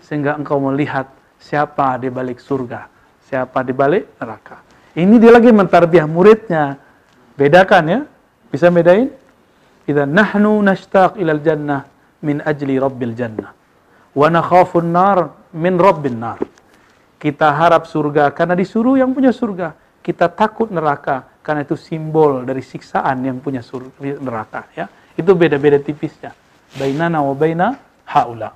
Sehingga engkau melihat siapa di balik surga, siapa di balik neraka. Ini dia lagi mentarbiah muridnya. Bedakan ya. Bisa bedain? Idza nahnu nashtaq ilal jannah min ajli rabbil jannah. Wa nakhafun nar min rabbin nar. Kita harap surga karena disuruh yang punya surga. Kita takut neraka karena itu simbol dari siksaan yang punya surga, neraka ya. Itu beda-beda tipisnya. Bainana wa baina haula.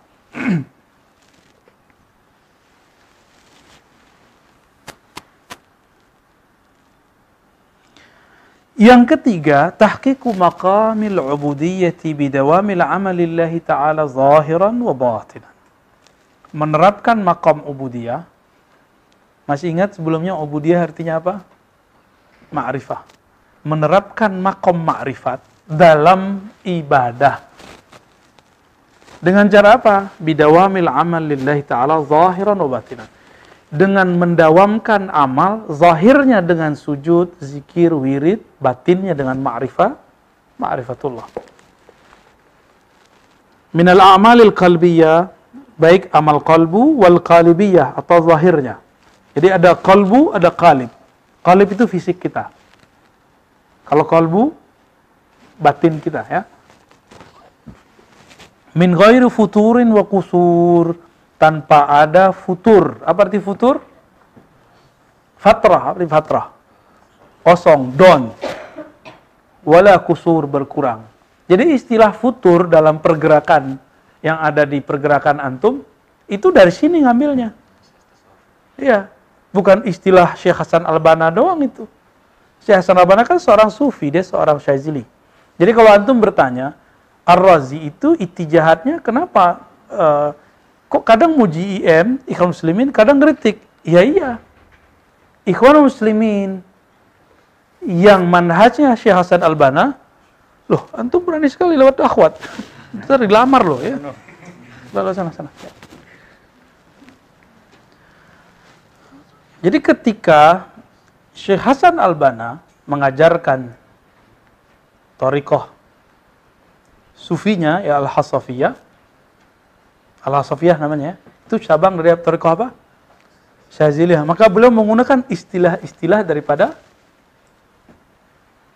Yang ketiga, tahqiqu maqamil ubudiyyati bidawamil amalillahi ta'ala zahiran wa batinan. Menerapkan maqam ubudiyah. Masih ingat sebelumnya ubudiyah artinya apa? Ma'rifah. Menerapkan maqam ma'rifat dalam ibadah. Dengan cara apa? Bidawamil amalillahi ta'ala zahiran wa batinan. Dengan mendawamkan amal, zahirnya dengan sujud, zikir, wirid, batinnya dengan ma'rifatullah. Minal a'malil qalbiyah, baik amal qalbu wal qalibiyah atau zahirnya. Jadi ada qalbu, ada qalib. Qalib itu fisik kita. Kalau qalbu, batin kita ya. Min ghairi futurin wa kusur, tanpa ada futur. Apa arti futur? Fatrah, apa arti fatrah? Kosong, don. Wala kusur, berkurang. Jadi istilah futur dalam pergerakan yang ada di pergerakan antum, itu dari sini ngambilnya. Iya, bukan istilah Syekh Hasan Al-Banna doang itu. Syekh Hasan Al-Banna kan seorang sufi, dia seorang Syazili. Jadi kalau antum bertanya, Ar-Razi itu itijahatnya kenapa kok kadang muji IM, Ikhwan Muslimin, kadang kritik. Iya. Ikhwan Muslimin yang manhajnya Syekh Hasan Al-Banna, loh, antum berani sekali lewat akhwat. Ntar dilamar loh ya. Lalu sana. Jadi ketika Syekh Hasan Al-Banna mengajarkan thariqah sufinya, ya Al-Hasafiyah namanya, itu cabang dari thariqah apa? Syaziliyah. Maka beliau menggunakan istilah-istilah daripada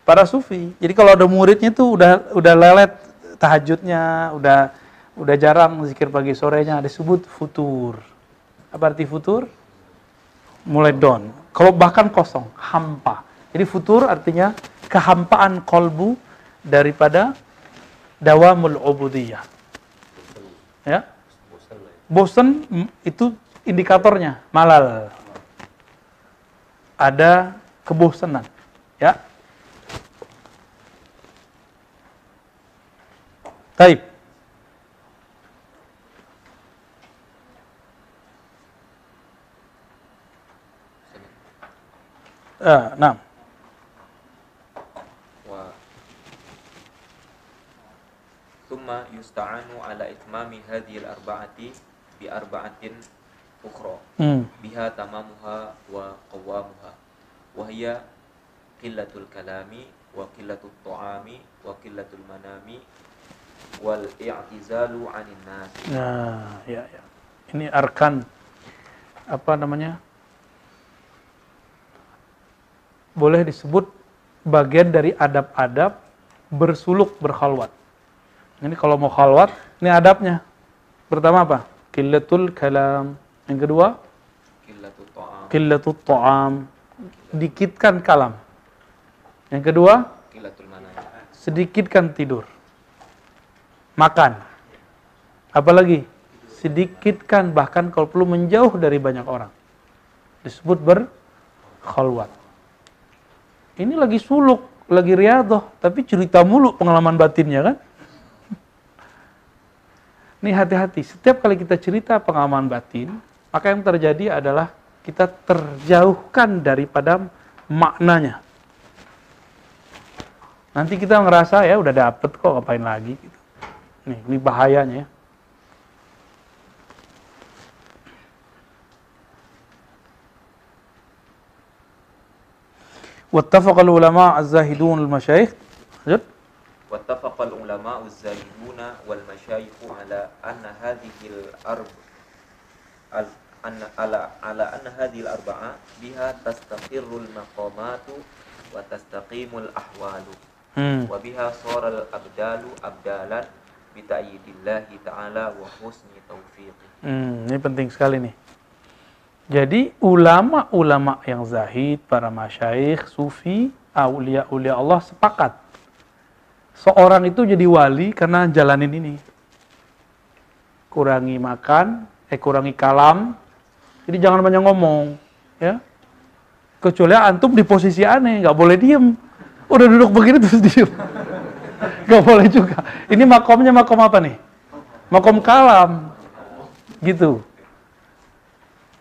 para sufi. Jadi kalau ada muridnya tuh udah lelet tahajudnya, udah jarang zikir pagi sorenya, disebut futur. Apa arti futur? Mulai down. Kalau bahkan kosong, hampa. Jadi futur artinya kehampaan kolbu daripada dawamul ubudiyah. Ya. Bosan itu indikatornya, malal. Ada kebosanan. Ya. Baik. Nah. Thumma yusta'anu ala itmami hadhil arba'ati bi arba'atin ukhra. Biha tamamuha wa qawamuha. Wa hiya qillatul kalami wa qillatul ta'ami wa qillatul manami wal i'tizalu 'anil nas. Nah, ya. Ini arkan apa namanya? Boleh disebut bagian dari adab-adab bersuluk berkhalwat. Ini kalau mau khalwat, ini adabnya. Pertama apa? Qillatul kalam. Yang kedua? Qillatul ta'am. Sedikitkan kalam. Yang kedua? Qillatul manam. Sedikitkan tidur. Makan. Apalagi? Sedikitkan, bahkan kalau perlu menjauh dari banyak orang. Disebut berkhalwat. Ini lagi suluk, lagi riyadhah, tapi cerita mulu pengalaman batinnya kan? Ini hati-hati, setiap kali kita cerita pengalaman batin, maka yang terjadi adalah kita terjauhkan daripada maknanya. Nanti kita ngerasa ya udah dapet kok, ngapain lagi gitu. Nih, ini bahayanya ya. Wattafaqal ulama az-zahidun al-masyayikh. Lanjut. Wattafaqal ulama az-zahidun wal masyayikh ala anna hadhihi anna hadhihi al-arba'a biha tastaqirru al-maqamatu wa tastaqimu al-ahwalu. Wa biha sara al-abdalu abdalan bi ta'yidillahi ta'ala wa husni taufiqih. Ini penting sekali nih. Jadi ulama-ulama yang zahid, para masyayikh, sufi, aulia-aulia Allah sepakat. Seorang itu jadi wali karena jalanin ini. Kurangi makan, kurangi kalam. Jadi jangan banyak ngomong, ya. Kecuali antum di posisi aneh, nggak boleh diem. Udah duduk begini terus diem. Nggak boleh juga. Ini makomnya makom apa nih? Makom kalam. Gitu.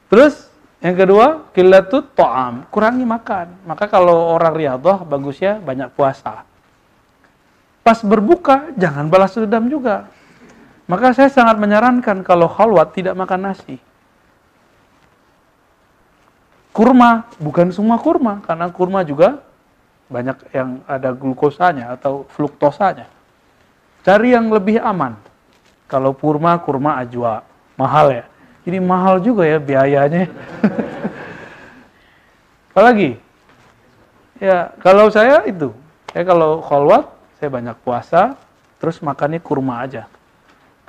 Terus yang kedua, qillatul ta'am, kurangi makan. Maka kalau orang riyadhah bagusnya banyak puasa. Pas berbuka jangan balas dendam juga. Maka saya sangat menyarankan kalau khalwat tidak makan nasi. Kurma, bukan semua kurma, karena kurma juga banyak yang ada glukosanya atau fruktosanya. Cari yang lebih aman. Kalau kurma ajwa, mahal ya. Ini mahal juga ya biayanya. Apalagi? Ya, kalau saya itu. Kalau khalwat, saya banyak puasa, terus makannya kurma aja.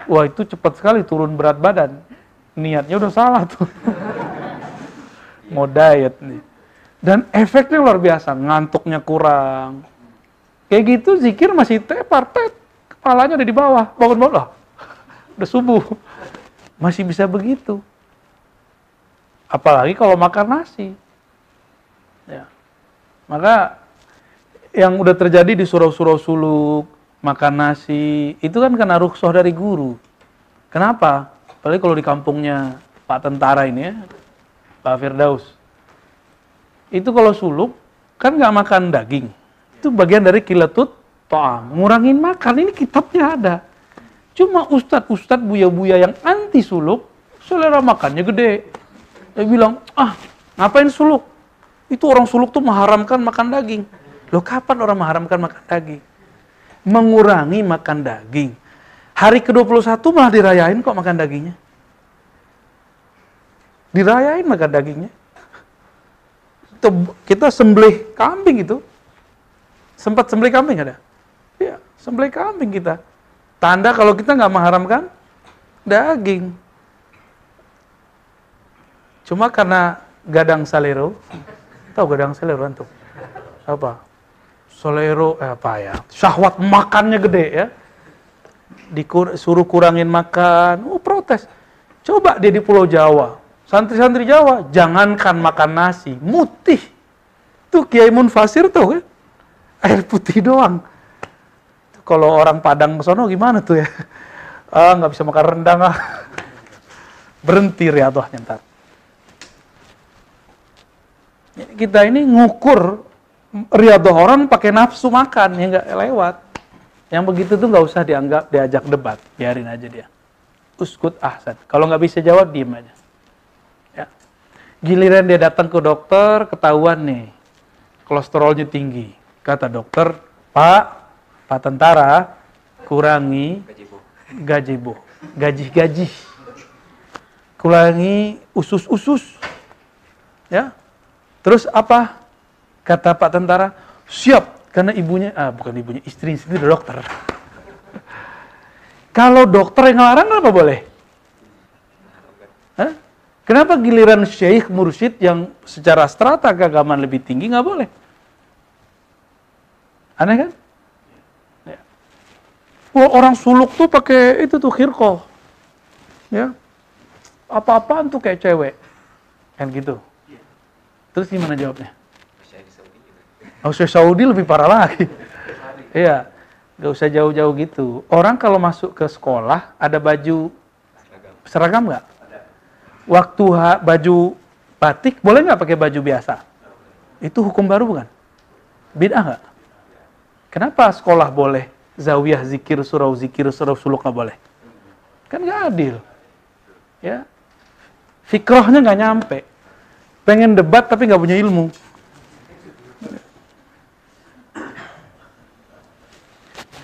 Wah, itu cepat sekali turun berat badan. Niatnya udah salah tuh. Mau diet nih. Dan efeknya luar biasa, ngantuknya kurang. Kayak gitu zikir masih tepar-tet. Kepalanya udah di bawah, bangun-bangun lah. Udah subuh. Masih bisa begitu. Apalagi kalau makan nasi. Ya. Maka yang udah terjadi di surau-surau suluk, makan nasi, itu kan karena rukhsah dari guru. Kenapa? Apalagi kalau di kampungnya Pak Tentara ini ya, Pak Firdaus. Itu kalau suluk, kan nggak makan daging. Itu bagian dari qillatul ta'am. Ngurangin makan, ini kitabnya ada. Cuma ustadz-ustadz buya-buya yang anti suluk, selera makannya gede. Dia bilang, Ngapain suluk? Itu orang suluk tuh mengharamkan makan daging. Loh, kapan orang mengharamkan makan daging? Mengurangi makan daging. Hari ke-21 malah dirayain kok makan dagingnya. Dirayain makan dagingnya. Kita sembelih kambing itu. Sempat sembelih kambing ada? Iya, sembelih kambing kita. Tanda kalau kita nggak mengharamkan daging. Cuma karena gadang salero, tahu gadang salero antum? Apa? Salero apa ya? Syahwat makannya gede ya. Disuruh kurangin makan, protes. Coba dia di Pulau Jawa, santri-santri Jawa, jangankan makan nasi, mutih. Tuh Kiai Munfasir tuh kan, air putih doang. Kalau orang Padang kesono gimana tuh ya? Nggak bisa makan rendang ah. Berhenti riadohnya ntar. Kita ini ngukur riadoh orang pakai nafsu makan, ya nggak lewat. Yang begitu tuh nggak usah diajak debat, biarin aja dia. Uskut ahsan. Kalau nggak bisa jawab, diem aja. Ya. Giliran dia datang ke dokter, ketahuan nih, kolesterolnya tinggi. Kata dokter, Pak tentara, kurangi gaji. Kurangi usus-usus. Ya. Terus apa? Kata Pak tentara, siap. Karena ibunya, bukan ibunya, istrinya sendiri dokter. Kalau dokter yang ngelarang, kenapa boleh? Hah? Kenapa giliran syekh mursyid yang secara strata keagamaan lebih tinggi nggak boleh? Aneh kan? Ya. Orang suluk tuh pakai itu tuh khirqoh. Ya. Apa-apaan tuh kayak cewek. Kan gitu. Terus gimana jawabnya? Syekh Saudi lebih parah lagi. Iya, gak usah jauh-jauh gitu. Orang kalau masuk ke sekolah ada baju seragam nggak? Waktu baju batik boleh nggak pakai baju biasa? Itu hukum baru bukan? Bid'ah nggak? Kenapa sekolah boleh zawiyah zikir surau suluk nggak boleh? Kan nggak adil. Ya, fikrahnya nggak nyampe. Pengen debat tapi nggak punya ilmu.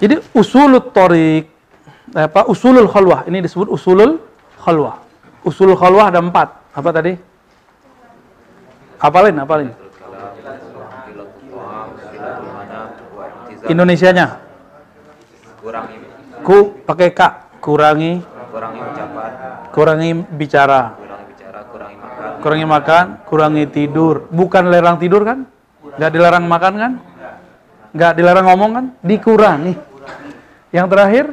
Jadi usulul thoriq, usulul khalwah, ini disebut usulul khalwah. Usulul khalwah ada 4. Apa tadi? Apalin. Indonesianya. Pakai K, kurangi ucapan, kurangi bicara, kurangi makan, kurangi tidur. Bukan larang tidur kan? Nggak dilarang makan kan? Nggak dilarang ngomong kan? Dikurangi. Yang terakhir,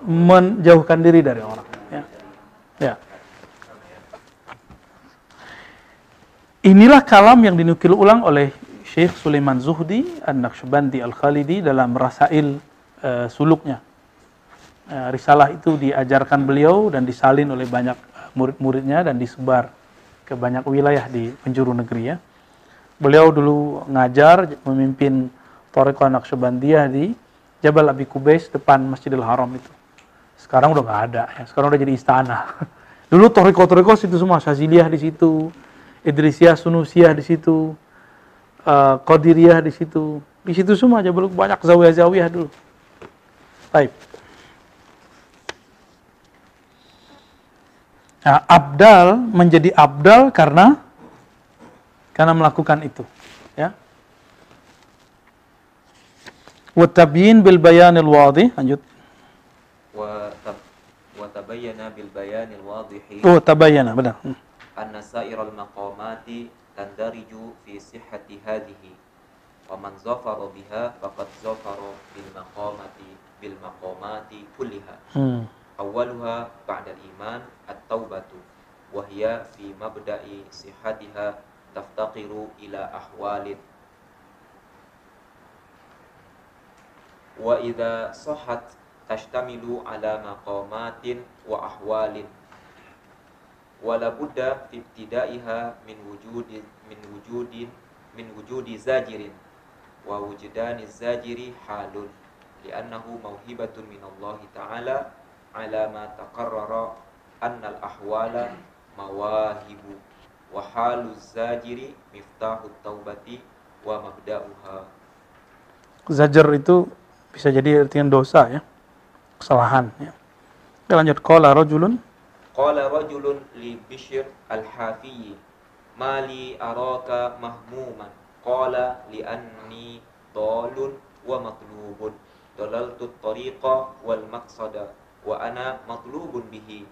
menjauhkan diri dari orang. Ya. Inilah kalam yang dinukil ulang oleh Syekh Sulaiman Zuhdi An-Naqsyabandi Al-Khalidi dalam Rasail suluknya. Risalah itu diajarkan beliau dan disalin oleh banyak murid-muridnya dan disebar ke banyak wilayah di penjuru negeri ya. Beliau dulu ngajar, memimpin Thariqah Naqsyabandiyah di Jabal Abi Kubais depan Masjidil Haram itu. Sekarang udah nggak ada, ya. Sekarang udah jadi istana. Dulu Thariqah itu semua, Syaziliyah di situ, Idrisiyah, Sunusiyah di situ, Qadiriyah di situ semua aja, banyak zawiyah-zawiyah dulu. Baik. Nah, abdal menjadi abdal karena melakukan itu, ya. Wa tabyin bil bayanil wadih, lanjut. Wa tabayyana bil bayanil wadih. Tabayyana, benar. Anna sa'iral maqamati tandariju fi sihhati hadhihi. Wa man zafara biha faqad zafara bil maqamati kulliha. Awwaluha ba'da al-iman at-taubatu wa hiya fi mabda'i sihhatiha taftaqiru ila ahwalin wa idza sahhat tashtamilu ala maqamatin wa ahwalin wa la budda fi ibtidaiha min wujudi zajirin wa wujdani zajiri halun li'annahu mauhibatun min Allah ta'ala ala ma taqarrara anna al-ahwala mawahibu wa haluz zajiri miftahut taubati wa mabda'uha. Zajar itu bisa jadi artian dosa ya, kesalahan ya. Kita lanjut. Qala rajulun li Bishr al-Hafiyyi mali araka mahmuman qala li anni dalun wa matlubun dalaltu tariqa wal maqsada wa ana matlubun bihi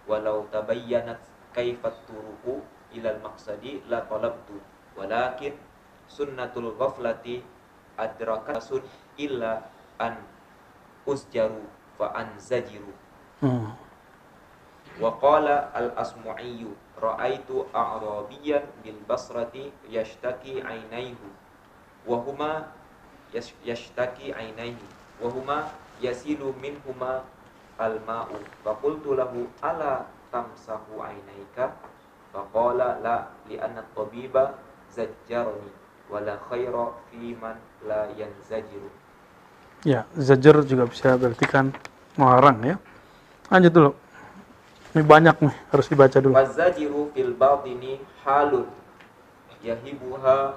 walau tabayyanat kaifat turuqu ilal maqsadi la talabtu walakin sunnatul ghaflati adrakasun illa an usjaru fa anzajiru. Wa qala al-Asmu'iyyu ra'aitu a'rabiyyan bil Basrati yashtaki 'ainaihi wa huma yasilu minhuma al-ma'u fa qultu lahu ala tamsahu 'ainaika fa qala la li anna at-tabiba zajjarani wa la khaira fi man la yanzajiru. Ya, zajar juga bisa berarti melarang ya. Lanjut dulu. Ini banyak nih, harus dibaca dulu. Wazajiru fil batini halun yahibuha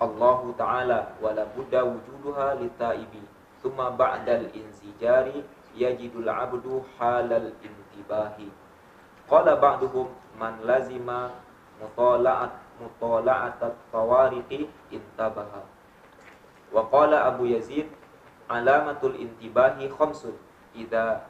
Allahu ta'ala wala budda wujuduha litaibi thumma ba'dal insijari yajidul abdu halal intibahi. Qala ba'duhum man lazima mutala'atat tawariqi intabaha. Wa qala Abu Yazid alamatul intibahi khamsun idza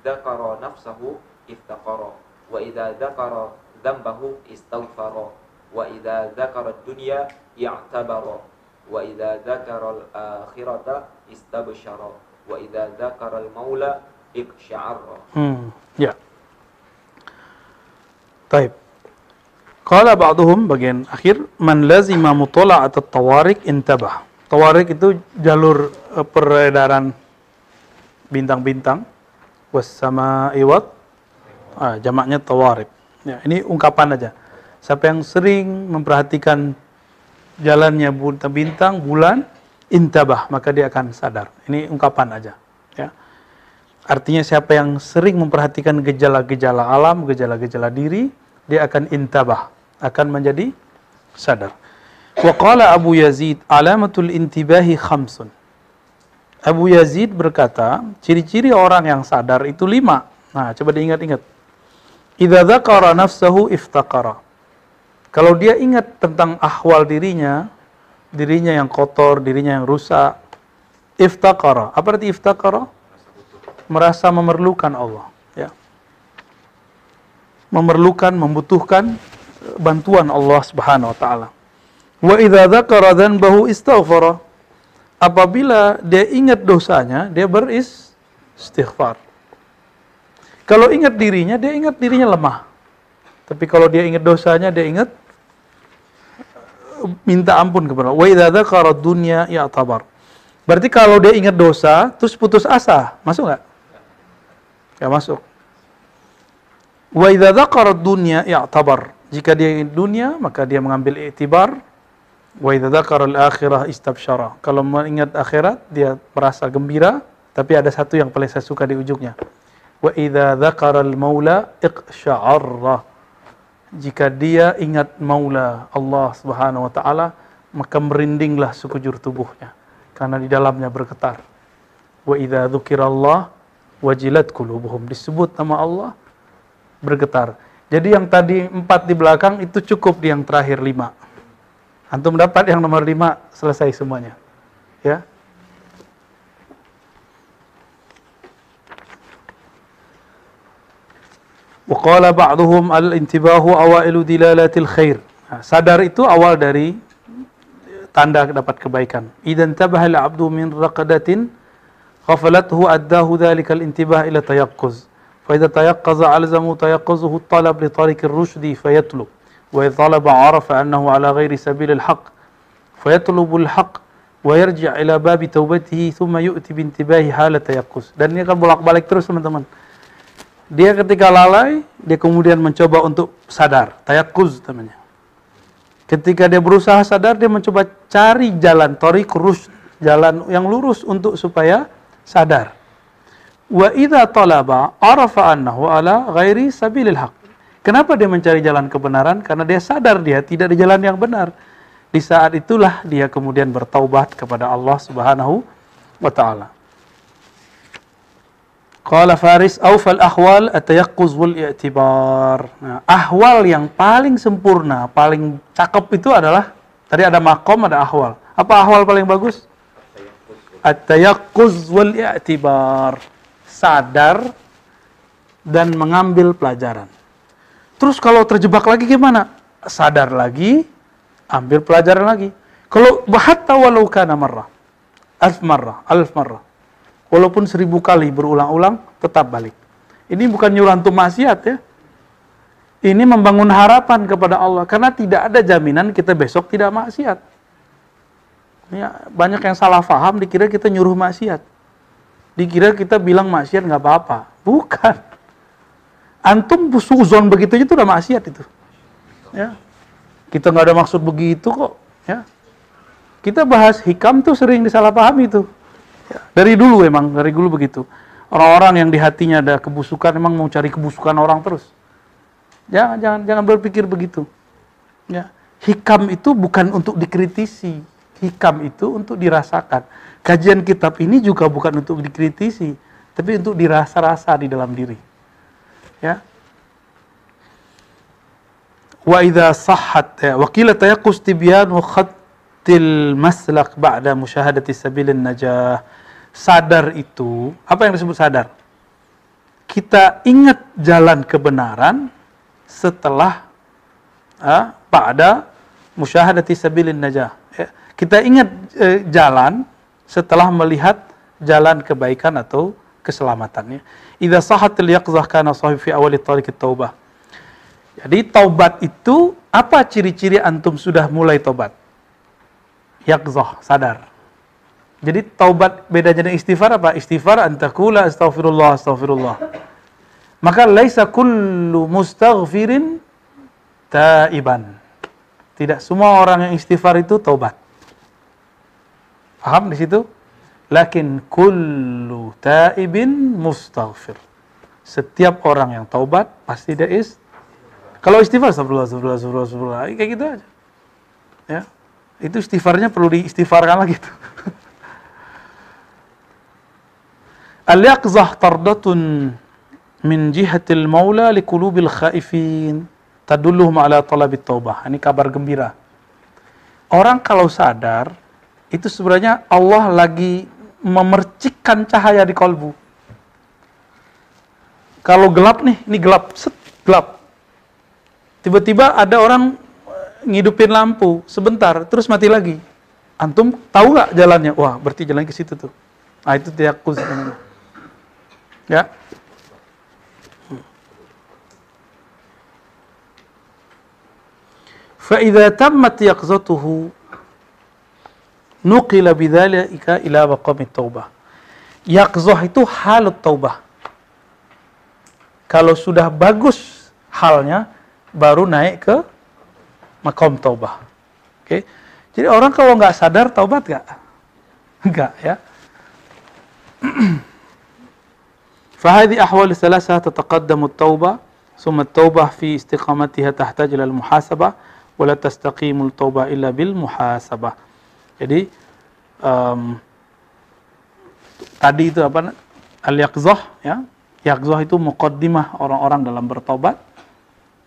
dzakara nafsahu iftaqara wa idza dzakara dzambahu istaghfara wa idza dzakara dunya i'tabara wa idza dzakara al-akhirata istabshara wa idza dzakara al-maula iqsha'ara. Ya. Baik. Qala ba'duhum, bagian akhir, man lazima mutala'at at-tawariq intabah. Tawariq itu jalur peredaran bintang-bintang. Was-sama'i jamaknya tawariq. Ya, ini ungkapan aja. Siapa yang sering memperhatikan jalannya bintang, bulan, intabah, maka dia akan sadar. Ini ungkapan aja. Ya. Artinya siapa yang sering memperhatikan gejala-gejala alam, gejala-gejala diri, dia akan intabah, akan menjadi sadar. Wa qala Abu Yazid, alamatul intibahi khamsun. Abu Yazid berkata, ciri-ciri orang yang sadar itu 5. Nah, coba diingat-ingat. Idza dzakara nafsahu iftaqara. Kalau dia ingat tentang ahwal dirinya yang kotor, dirinya yang rusak, iftaqara. Apa arti iftaqara? Merasa memerlukan Allah, ya. Membutuhkan bantuan Allah Subhanahu wa taala. Wa idza dzakara dzanbahu istaghfara. Apabila dia ingat dosanya, dia beristighfar. Kalau ingat dirinya, dia ingat dirinya lemah. Tapi kalau dia ingat dosanya, dia ingat minta ampun kepada Allah. Wa idza dzakara dunya ya'tabar. Berarti kalau dia ingat dosa, terus putus asa, masuk enggak? Enggak masuk. Wa idza dzakara dunya ya'tabar. Jika dia ingat dunia, maka dia mengambil i'tibar. Wa idza dzakara al-akhirah istabsyara. Kalau mengingat akhirat, dia merasa gembira, tapi ada satu yang paling saya suka di ujungnya. Wa idza dzakara al-maula iqsha'arra. Jika dia ingat Maula Allah Subhanahu wa taala, maka merindinglah sekujur tubuhnya karena di dalamnya bergetar. Wa idza dzukirallah wajilat qulubuhum. Disebut nama Allah, bergetar. Jadi yang tadi 4 di belakang itu cukup di yang terakhir 5. Antum dapat yang nomor 5, selesai semuanya. Ya. Wa qala ba'dhum al-intibahu awailu dilalatil khair. Sadar itu awal dari tanda dapat kebaikan. Idzan tabaha al-'abdu min raqadatin ghafalathu addahu dhalika al-intibah ila tayaqquz. Fa idza tayaqqaza alzamu tayaqquzuhu at-talab li tariq ar-rushd fayatlub. Wa idza talaba 'arafa annahu 'ala ghairi sabil al-haqq fayatlubu al-haqq wa yarji' ila babi taubatihi thumma yu'ti bi intibahi hala tayaqquz. Dan ini akan bolak-balik terus teman-teman. Dia ketika lalai, dia kemudian mencoba untuk sadar, tayaqquz namanya. Ketika dia berusaha sadar, dia mencoba cari jalan thariq rusyd, jalan yang lurus untuk supaya sadar. Wa idza talaba arafa annahu ala ghairi sabilil haqq. Kenapa dia mencari jalan kebenaran? Karena dia sadar dia tidak di jalan yang benar. Di saat itulah dia kemudian bertaubat kepada Allah Subhanahu wa taala. Qala Faris, awfal ahwal at-tayaqquz wal i'tibar. Nah, ahwal yang paling sempurna, paling cakep itu adalah tadi ada makom, ada ahwal. Apa ahwal paling bagus? At-tayaqquz wal i'tibar. Sadar dan mengambil pelajaran. Terus kalau terjebak lagi gimana? Sadar lagi, ambil pelajaran lagi. Kalau hatta walau kana marrah, alf marrah. Walaupun 1000 kali berulang-ulang, tetap balik. Ini bukan nyuruh antum maksiat ya. Ini membangun harapan kepada Allah. Karena tidak ada jaminan kita besok tidak maksiat. Ya, banyak yang salah paham, dikira kita nyuruh maksiat. Dikira kita bilang maksiat nggak apa-apa. Bukan. Antum suzon begitu itu udah maksiat itu. Ya. Kita nggak ada maksud begitu kok. Ya. Kita bahas hikam tuh sering disalahpahami itu. Ya, dari dulu begitu. Orang-orang yang di hatinya ada kebusukan emang mau cari kebusukan orang terus. Jangan berpikir begitu. Ya, hikam itu bukan untuk dikritisi. Hikam itu untuk dirasakan. Kajian kitab ini juga bukan untuk dikritisi, tapi untuk dirasa-rasa di dalam diri. Ya. Wa idza sahhat wa qila tayaqqus tibyan wa khattil maslak ba'da musyahadati sabilin najah. Sadar itu, apa yang disebut sadar? Kita ingat jalan kebenaran setelah ba'da musyahadati sabilin najah. Ya. Kita ingat jalan setelah melihat jalan kebaikan atau keselamatannya. Idza sahhatil yaqzah kana sahih fi awali tariq at-taubah. Jadi taubat itu apa ciri-ciri antum sudah mulai taubat? Yaqzah, sadar. Jadi taubat bedanya dengan istighfar apa? Istighfar antakula astaghfirullah. Maka laisa kullu mustaghfirin taiban. Tidak semua orang yang istighfar itu taubat. Paham di situ? Lakin kullu taibin mustaghfir. Setiap orang yang taubat pasti dia kalau istighfar astagfirullah kayak gitu aja. Ya. Itu istighfarnya perlu diistighfarkan lagi tuh. Al-yaqzah tardatun min jihatil maula liqulubil khaifin tadulluhum ala talabit taubah. Ini kabar gembira. Orang kalau sadar itu sebenarnya Allah lagi memercikkan cahaya di kalbu. Kalau gelap nih, ini gelap, gelap. Tiba-tiba ada orang ngidupin lampu sebentar, terus mati lagi. Antum tahu nggak jalannya? Wah, berarti jalan ke situ tuh. Ah, itu tayaqquz namanya. Ya. Fa idza tammat yaqzatuhu nuqila bidzalika ila maqamit taubah. Yaqzah itu halut taubah. Kalau sudah bagus halnya baru naik ke maqam taubah. Oke. Jadi orang kalau nggak sadar taubat nggak? Enggak ya. فهذه أحوال ثلاثة تتقدم التوبة ثم التوبة في استقامتها تحتاج إلى المحاسبة ولا تستقيم التوبة إلا بالمحاسبة. Jadi tadi itu apa? Al-yaqzah ya. Yaqzah itu muqaddimah orang-orang dalam bertobat.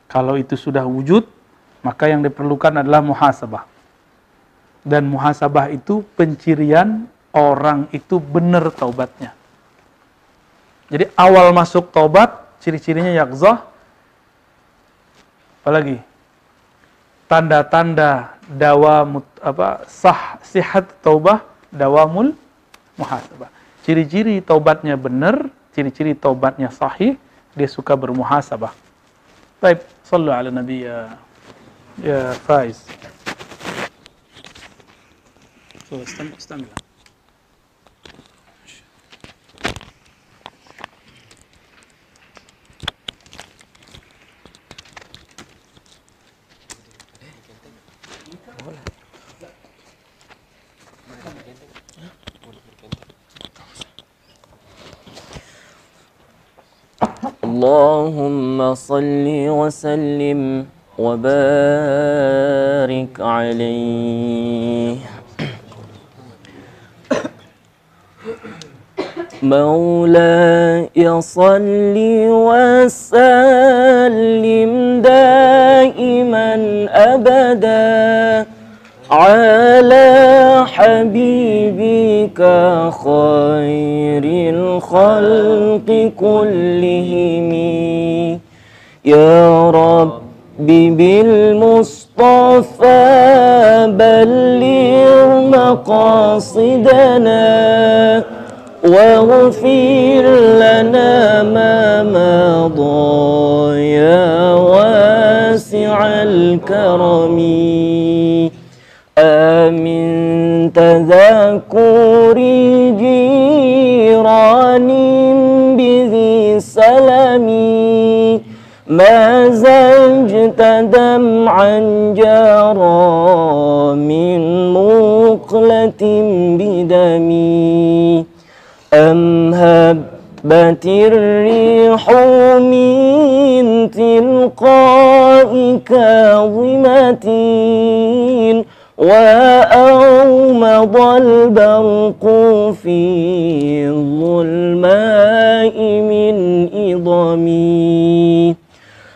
Kalau itu sudah wujud, maka yang diperlukan adalah muhasabah. Dan muhasabah itu pencirian orang itu benar taubatnya. Jadi awal masuk taubat, ciri-cirinya yaqzah. Apalagi? Tanda-tanda sihat taubah, dawamul muhasabah. Ciri-ciri taubatnya benar, ciri-ciri taubatnya sahih, dia suka bermuhasabah. Baik, sallu ala nabi ya Faiz. So, استمع. اللهم صل وسلم وبارك عليه. مولاي صل وسلم دائما أبدا على حبيبك خير الخلق كلهم. يا رب بالمصطفى بلغ مقاصدنا واغفر لنا ما مضى يا واسع الكرم. آمين تذكر جيران بذي سلم ما زجت دمعا جرى من مقلة بدمي. أم هبت الريح من تلقاء كاظمة وأومض البرق في الظلماء من إضمي.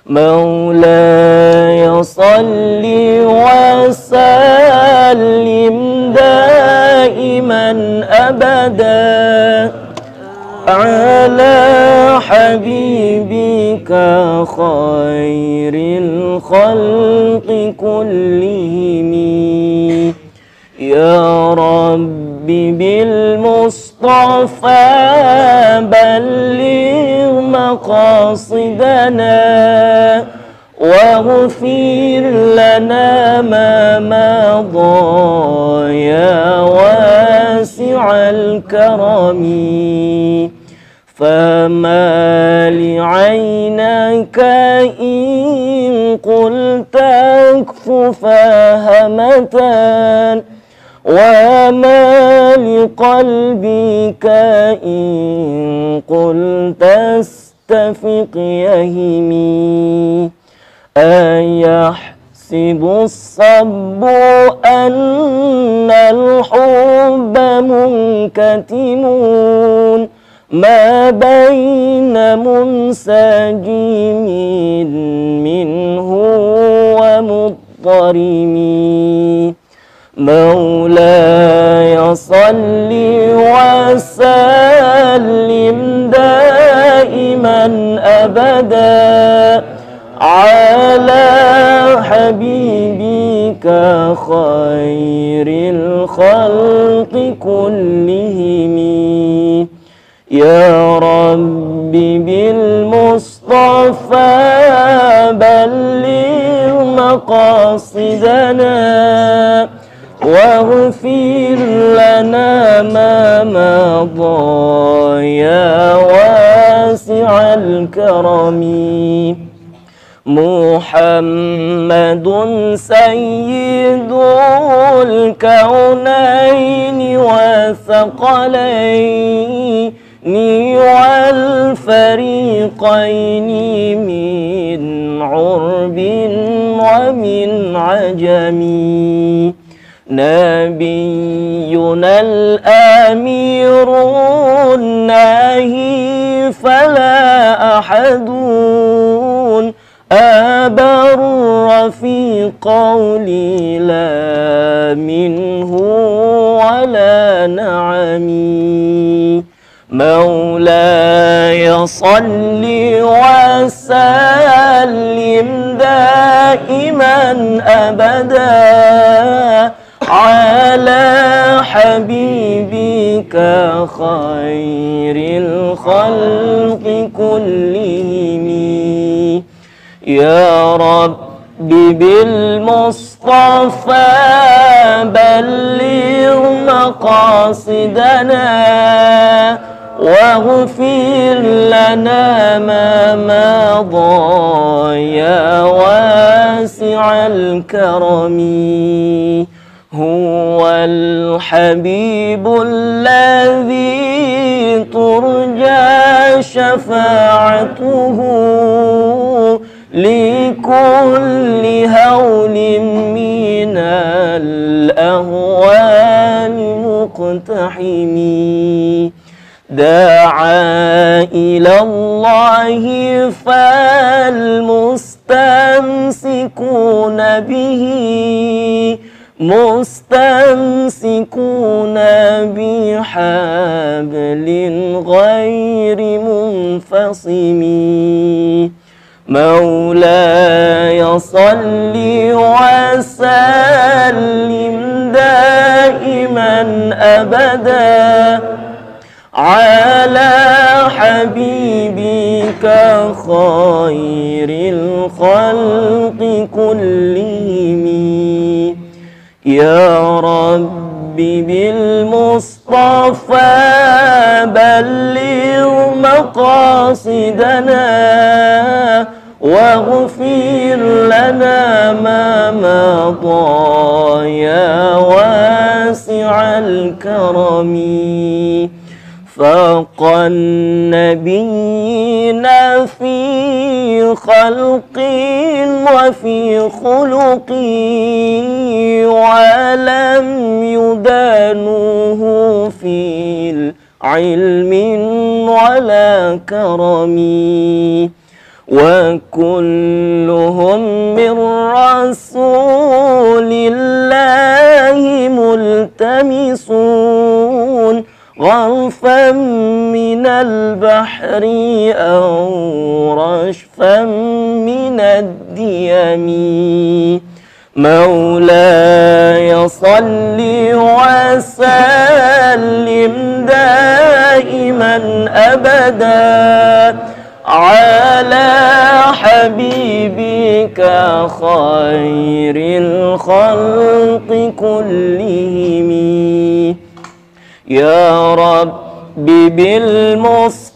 مولاي صل وسلم دائما أبدا على حبيبك خير الخلق كلهم. يا رب بالمصطفى بلغ مقاصدنا واغفر لنا ما مضى يا واسع الكرم. فما لعينك إن قلت اكففا همتان وما لقلبك إن قلت استفق يهمي. أيحسب الصب أن الحب منكتم ما بين منسجم منه ومضطرم. مولاي صل وسلم دائما أبدا على حبيبك خير الخلق كلهم. يا رب بالمصطفى بلغ مقاصدنا واغفر لنا ما مضى يا واسع الكرم. محمد سيد الكونين والثقلين والفريقين من عرب ومن عجم. نبينا الأمير الناهي فلا أحد أبر في قولي لا منه ولا نعمي. مولاي صل وسلم دائما أبدا على حبيبك خير الخلق كلهم. يا رب بالمصطفى بلغ مقاصدنا واغفر لنا ما مضى يا واسع الكرم. هو الحبيب الذي ترجى شفاعته لكل هول من الأهوال مقتحم دعا إلى الله فالمستمسكون به مستمسكون بحبل غير منفصم مولاي صل وسلم دائما أبدا على حبيبك خير الخلق كلهم يا رب بالمصطفى بلغ مقاصدنا واغفر لنا ما مضى يا واسع الكرم فوق النبيين في خلق وفي خلق ولم يدانوه في العلم ولا كرم وكلهم من رسول الله ملتمسون غرفا من البحر أو رشفا من الديم مولاي صل وسلم دائما أبدا على حبيبك خير الخلق كلهم يا رب بالمصطفى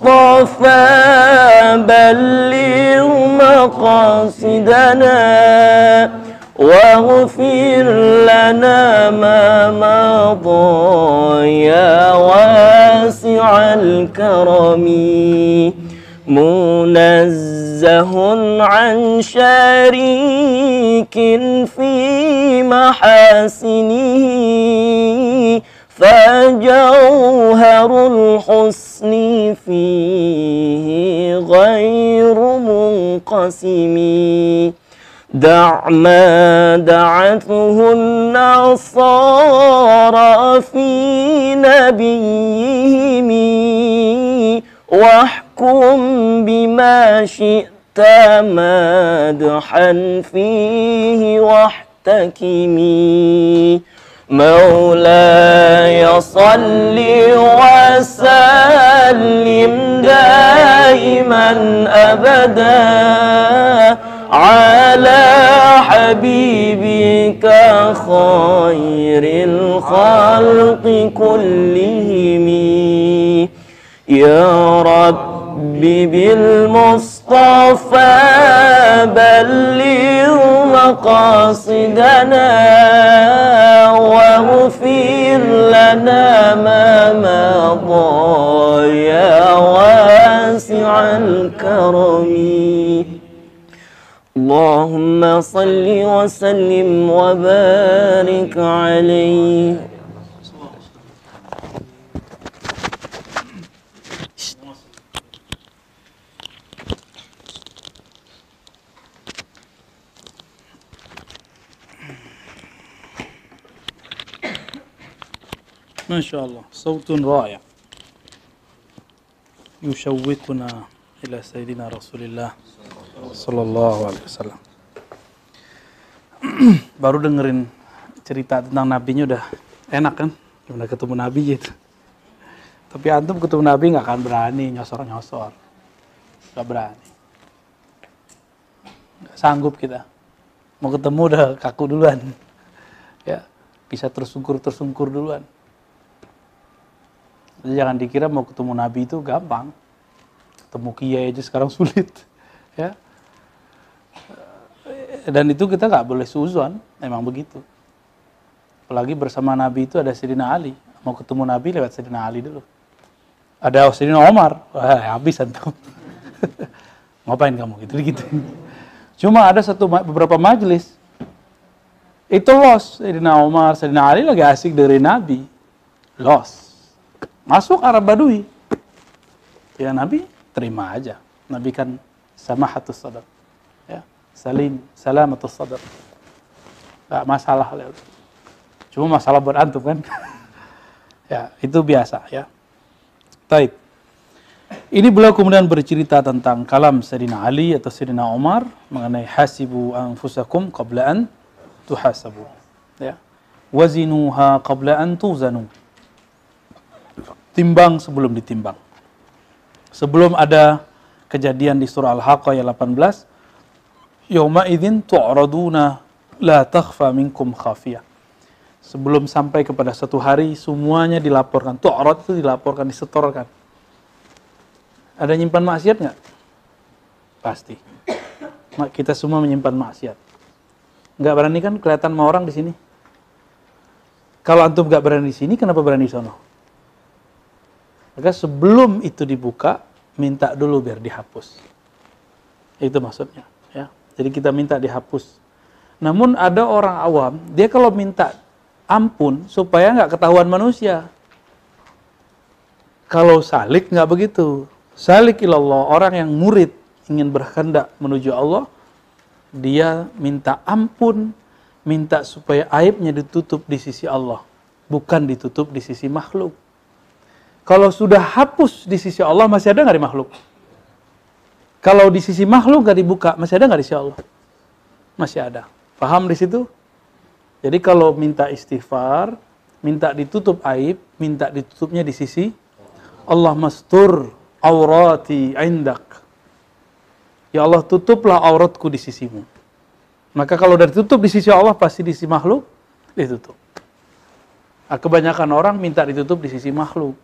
بلغ مقاصدنا واغفر لنا ما مضى يا واسع الكرم منزه عن شريك في محاسنه فجوهر الحسن فيه غير منقسم دع ما دعته النصارى في نبيهم واحكم بما شئت مدحا فيه واحتكمي مولاي صل وسلم دائما أبدا على حبيبك خير الخلق كلهم يا رب بالمصطفى بلغ مقاصدنا واغفر لنا ما مضى يا واسع الكرم اللهم صل وسلم وبارك عليه ما شاء الله صوت رائع يشوقنا إلى سيدنا رسول الله صلى الله عليه wasallam. Baru dengerin cerita tentang nabinya udah enak kan, udah ketemu nabi gitu. Tapi antum ketemu nabi nggak akan berani nyosor-nyosor, nggak berani, nggak sanggup kita. Mau ketemu udah kaku duluan, ya bisa tersungkur duluan. Jadi jangan dikira mau ketemu nabi itu gampang, ketemu kiai aja sekarang sulit, ya. Dan itu kita nggak boleh suzon, emang begitu. Apalagi bersama Nabi itu ada Sayyidina Ali. Mau ketemu Nabi lewat Sayyidina Ali dulu. Ada Sayyidina Omar. Wah, habis antum. Ngapain kamu gitu. Cuma ada beberapa majelis itu los. Sayyidina Omar, Sayyidina Ali lagi asik dari Nabi. Los. Masuk Arab Badui. Ya Nabi terima aja. Nabi kan samahatus sadar. Ya, salamatus sadar. Enggak masalah. Cuma masalah buat antum kan. Ya, itu biasa ya. Taib. Ini beliau kemudian bercerita tentang kalam Sayyidina Ali atau Sayyidina Umar mengenai hasibu anfusakum qabla an tuhasabu. Ya. Wazinuha qabla an tuzanu. Timbang sebelum ditimbang. Sebelum ada kejadian di surah Al-Haqqah ayat 18, yauma idzin tu'raduna la takhfa minkum khafiyah. Sebelum sampai kepada satu hari semuanya dilaporkan. Tu'rad itu dilaporkan, disetorkan. Ada nyimpan maksiat nggak? Pasti. Kita semua menyimpan maksiat. Nggak berani kan kelihatan sama orang di sini? Kalau antum nggak berani di sini, kenapa berani di sono? Maka sebelum itu dibuka, minta dulu biar dihapus. Itu maksudnya. Ya. Jadi kita minta dihapus. Namun ada orang awam, dia kalau minta ampun supaya nggak ketahuan manusia. Kalau salik nggak begitu. Salik ilallah, orang yang murid ingin berkehendak menuju Allah, dia minta ampun, minta supaya aibnya ditutup di sisi Allah, bukan ditutup di sisi makhluk. Kalau sudah hapus di sisi Allah, masih ada nggak di makhluk? Kalau di sisi makhluk nggak dibuka, masih ada nggak di sisi Allah? Masih ada. Paham di situ? Jadi kalau minta istighfar, minta ditutup aib, minta ditutupnya di sisi Allah. Mastur aurati indak. Ya Allah, tutuplah auratku di sisimu. Maka kalau udah ditutup di sisi Allah, pasti di sisi makhluk ditutup. Nah, kebanyakan orang minta ditutup di sisi makhluk.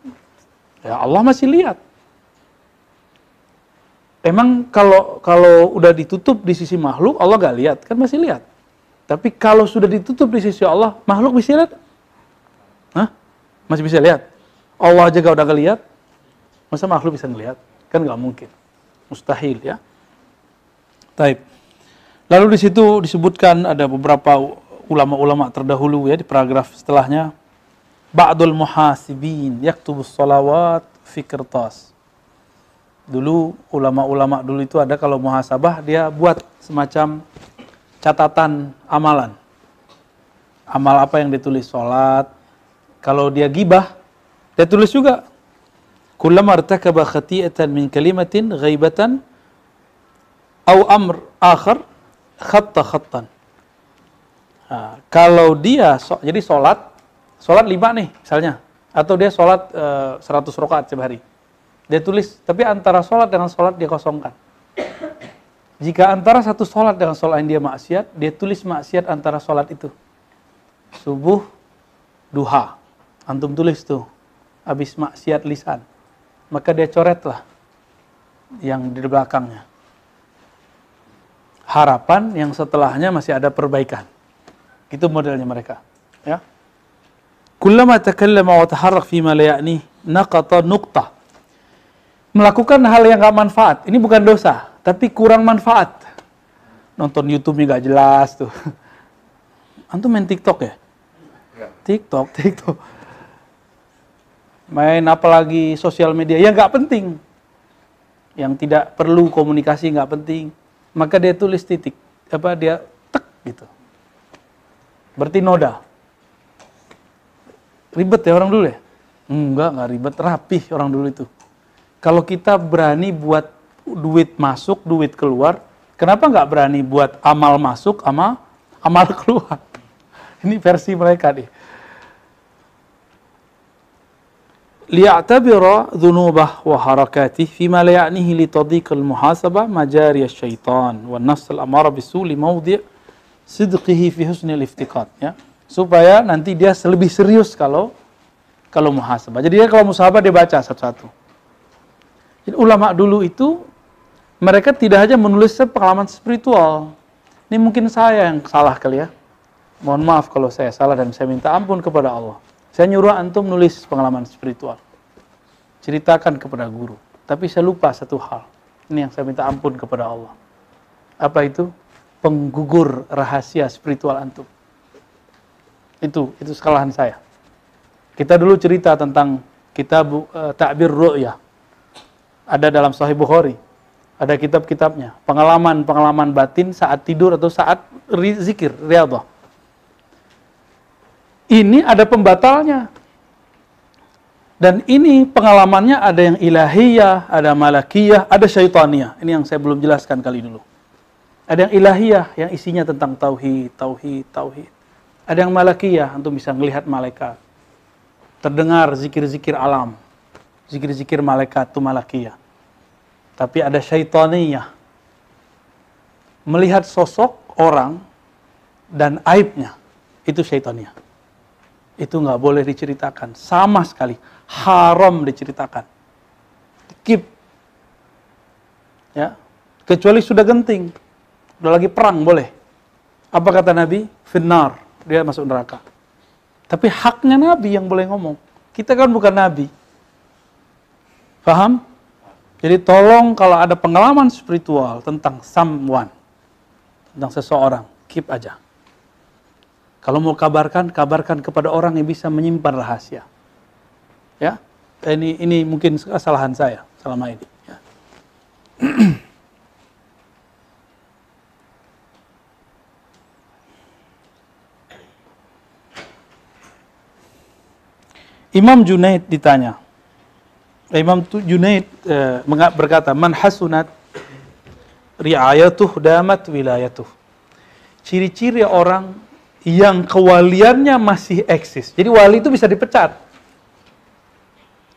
Ya Allah masih lihat. Emang kalau udah ditutup di sisi makhluk, Allah gak lihat? Kan masih lihat. Tapi kalau sudah ditutup di sisi Allah, makhluk bisa lihat? Hah? Masih bisa lihat? Allah aja udah gak lihat, masa makhluk bisa ngelihat? Kan gak mungkin. Mustahil ya. Taib. Lalu di situ disebutkan ada beberapa ulama-ulama terdahulu ya di paragraf setelahnya. Ba'dul muhasibin yaktubus sholawat fi kertas. Dulu ulama-ulama dulu itu ada kalau muhasabah dia buat semacam catatan amalan. Amal apa yang ditulis, sholat. Kalau dia gibah, dia tulis juga. Kullama irtakaba khati'atan min kalimatin ghaibatan au amr akhar khattan. Nah, kalau dia jadi sholat 5 nih misalnya, atau dia sholat 100 rakaat sehari. Dia tulis, tapi antara sholat dengan sholat dia kosongkan. Jika antara satu sholat dengan sholat yang dia maksiat, dia tulis maksiat antara sholat itu. Subuh, duha. Antum tulis tuh, habis maksiat lisan. Maka dia coretlah yang di belakangnya. Harapan yang setelahnya masih ada perbaikan. Itu modelnya mereka. Ya. Kullama takallama wa taharrak fima la ya'ni naqata nuqtah. Melakukan hal yang gak manfaat. Ini bukan dosa, tapi kurang manfaat. Nonton YouTube-nya gak jelas tuh. Antum main TikTok ya? TikTok. Main apalagi sosial media yang gak penting. Yang tidak perlu komunikasi gak penting. Maka dia tulis titik. Dia tek gitu. Berarti noda. Ribet ya orang dulu ya? Enggak ribet, rapih orang dulu itu. Kalau kita berani buat duit masuk, duit keluar, kenapa nggak berani buat amal masuk, amal keluar? Ini versi mereka nih. Li'atabira dhunubah wa harakatih fima la ya'nihi li tadhiqil muhasabah majari syaitan wa nafs al-amara bisu li mawdi' sidqihi fi husnil iftiqat ya. Supaya nanti dia lebih serius kalau muhasabah. Jadi dia kalau muhasabah dia baca satu-satu. Jadi ulama dulu itu mereka tidak hanya menulis pengalaman spiritual. Ini mungkin saya yang salah kali ya. Mohon maaf kalau saya salah dan saya minta ampun kepada Allah. Saya nyuruh antum nulis pengalaman spiritual. Ceritakan kepada guru. Tapi saya lupa satu hal. Ini yang saya minta ampun kepada Allah. Apa itu? Penggugur rahasia spiritual antum. Itu kesalahan saya. Kita dulu cerita tentang kitab Ta'bir Ru'ya. Ada dalam Sahih Bukhari. Ada kitab-kitabnya. Pengalaman batin saat tidur atau saat zikir, riyadhah. Ini ada pembatalnya. Dan ini pengalamannya ada yang ilahiyah, ada malakiyah, ada syaitaniyah. Ini yang saya belum jelaskan kali dulu. Ada yang ilahiyah, yang isinya tentang tauhid. Ada yang malakiyah, untuk bisa melihat malaikat. Terdengar zikir-zikir alam. Zikir-zikir malaikat itu malakiyah. Tapi ada syaitaniyah. Melihat sosok orang dan aibnya. Itu syaitaniyah. Itu nggak boleh diceritakan. Sama sekali. Haram diceritakan. Keep. Ya. Kecuali sudah genting. Udah lagi perang, boleh. Apa kata Nabi? Finnar. Dia masuk neraka. Tapi haknya Nabi yang boleh ngomong. Kita kan bukan Nabi. Paham? Jadi tolong kalau ada pengalaman spiritual tentang someone, tentang seseorang, keep aja. Kalau mau kabarkan kepada orang yang bisa menyimpan rahasia. Ya, ini mungkin kesalahan saya selama ini. Ya. Imam Junaid ditanya. Imam Junaid berkata, man hasunat ri'ayatuh damat wilayatuh. Ciri-ciri orang yang kewaliannya masih eksis. Jadi wali itu bisa dipecat.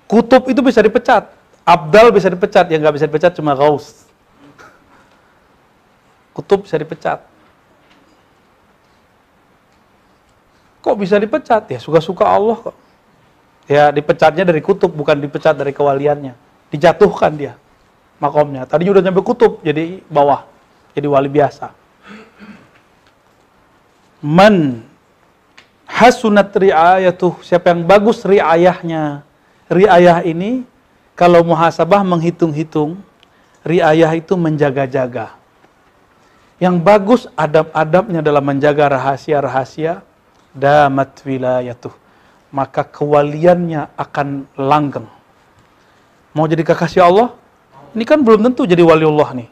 Kutub itu bisa dipecat. Abdal bisa dipecat. Yang nggak bisa dipecat cuma Ghaus. Kutub bisa dipecat. Kok bisa dipecat? Ya suka-suka Allah kok. Ya dipecatnya dari kutub, bukan dipecat dari kewaliannya. Dijatuhkan dia makomnya. Tadinya udah nyampe kutub, jadi bawah. Jadi wali biasa. Man hasunat ri'ayatuh, siapa yang bagus ri'ayahnya. Ri'ayah ini, kalau muhasabah menghitung-hitung, ri'ayah itu menjaga-jaga. Yang bagus adab-adabnya dalam menjaga rahasia-rahasia, damat wilayatuh. Maka kewaliannya akan langgeng. Mau jadi kekasih Allah? Ini kan belum tentu jadi wali Allah nih.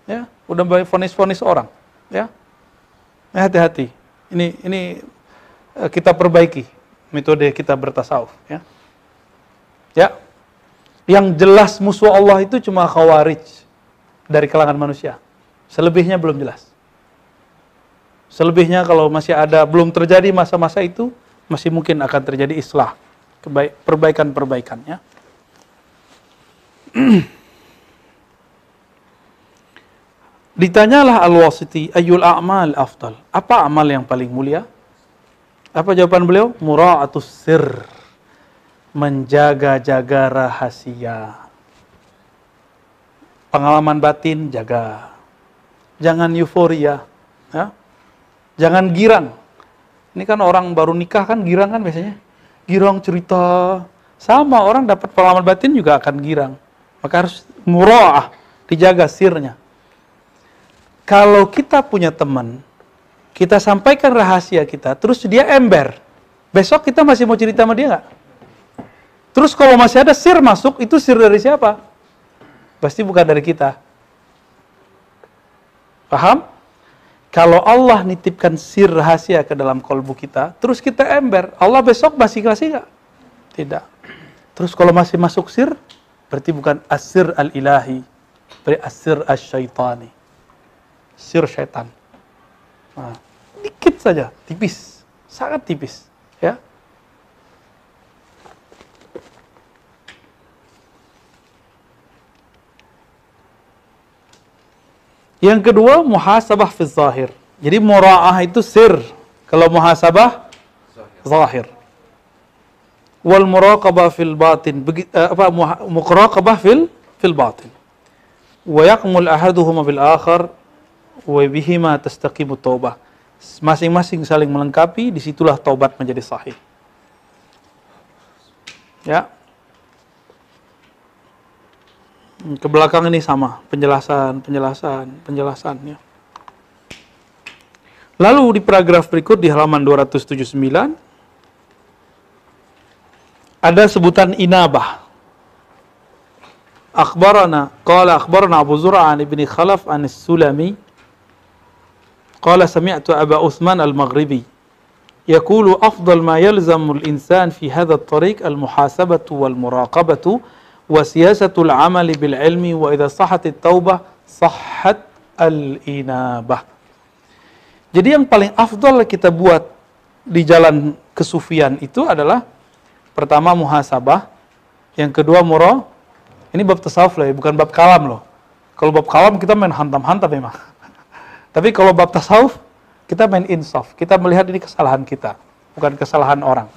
Ya, udah banyak vonis-vonis orang. Ya, hati-hati. Ini kita perbaiki metode kita bertasawuf. Ya, yang jelas musuh Allah itu cuma khawarij dari kalangan manusia. Selebihnya belum jelas. Selebihnya kalau masih ada, belum terjadi masa-masa itu, masih mungkin akan terjadi islah, perbaikan-perbaikan, ya. Ditanyalah Al-Wasiti, ayyul a'mal afdal? Apa amal yang paling mulia? Apa jawaban beliau? Mura'atus sir. Menjaga-jaga rahasia. Pengalaman batin jaga. Jangan euforia, ya. Jangan girang. Ini kan orang baru nikah kan girang kan biasanya. Girang cerita. Sama orang dapat pengalaman batin juga akan girang. Maka harus mura'ah, dijaga sirnya. Kalau kita punya teman, kita sampaikan rahasia kita, terus dia ember. Besok kita masih mau cerita sama dia nggak? Terus kalau masih ada sir masuk, itu sir dari siapa? Pasti bukan dari kita. Paham? Kalau Allah nitipkan sir rahasia ke dalam kolbu kita, terus kita ember, Allah besok masih kasih nggak? Tidak. Terus kalau masih masuk sir, berarti bukan asir al-ilahi, berarti asir as-syaitani. Sir syaitan. Nah, dikit saja, tipis, sangat tipis, ya. Yang kedua, muhasabah fi zahir. Jadi mura'ah itu sir. Kalau muhasabah zahir. Wal muraqabah fil batin. Muraqabah fil batin. Wa yakmul ahaduhuma bil akhar wa bihima tastaqimu taubah. masing-masing saling melengkapi, disitulah taubat menjadi sahih. Ya. Ke belakang ini sama, penjelasannya. Lalu di paragraf berikut di halaman 279 ada sebutan inabah. Akhbarana Abu Zur'a an Ibni Khalaf an Sulami qala sami'tu Aba Uthman al-Maghribi yaqulu afdal ma yalzamu al-insan fi hadha at-tariq al-muhasabatu wal-muraqabatu wa siyasatul 'amali bil 'ilmi wa idza sahhat at-taubah sahhat al-inabah. Jadi yang paling afdal kita buat di jalan kesufian itu adalah pertama muhasabah, yang kedua ini bab tasawuf loh ya, bukan bab kalam loh. Kalau bab kalam kita main hantam-hantam memang. Tapi kalau bab tasawuf kita main insaf. Kita melihat ini kesalahan kita, bukan kesalahan orang.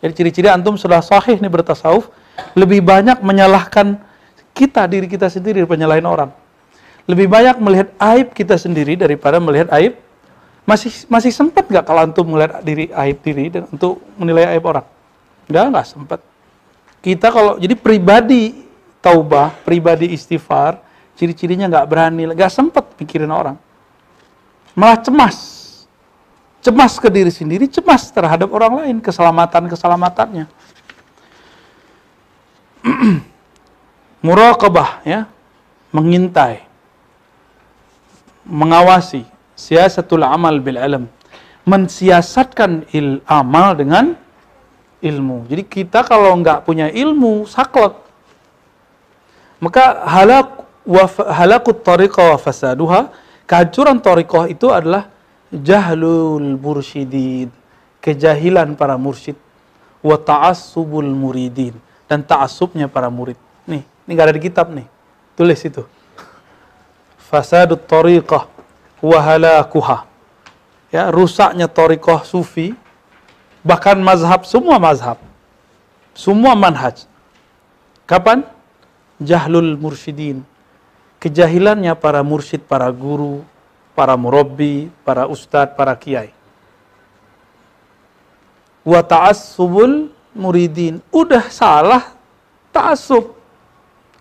Jadi ciri-ciri antum sudah sahih nih bertasawuf, lebih banyak menyalahkan diri kita sendiri daripada nyalahin orang. Lebih banyak melihat aib kita sendiri daripada melihat aib. Masih sempat nggak kalau antum melihat aib diri dan untuk menilai aib orang? Nggak sempat. Kita kalau jadi pribadi taubah, pribadi istighfar, ciri-cirinya nggak berani, nggak sempat pikirin orang, malah cemas ke diri sendiri, cemas terhadap orang lain, keselamatannya. Muraqabah, ya, mengintai, mengawasi, siasatul amal bil ilm, mensiasatkan amal dengan ilmu. Jadi kita kalau nggak punya ilmu, saklek. Maka halakut tariqah wa fasaduha, kehancuran tariqah itu adalah jahlul mursyidin, kejahilan para mursyid, wa ta'assubul muridin, dan ta'assubnya para murid. Ini enggak ada di kitab nih. Tulis itu. Fasadut tariqah wa halakuha. Ya, rusaknya tariqah sufi, bahkan mazhab, semua manhaj. Kapan? Jahlul mursyidin, kejahilannya para mursyid, para guru, para murabbi, para ustadz, para kiai. Wa ta'assubul muridin, udah salah ta'assub,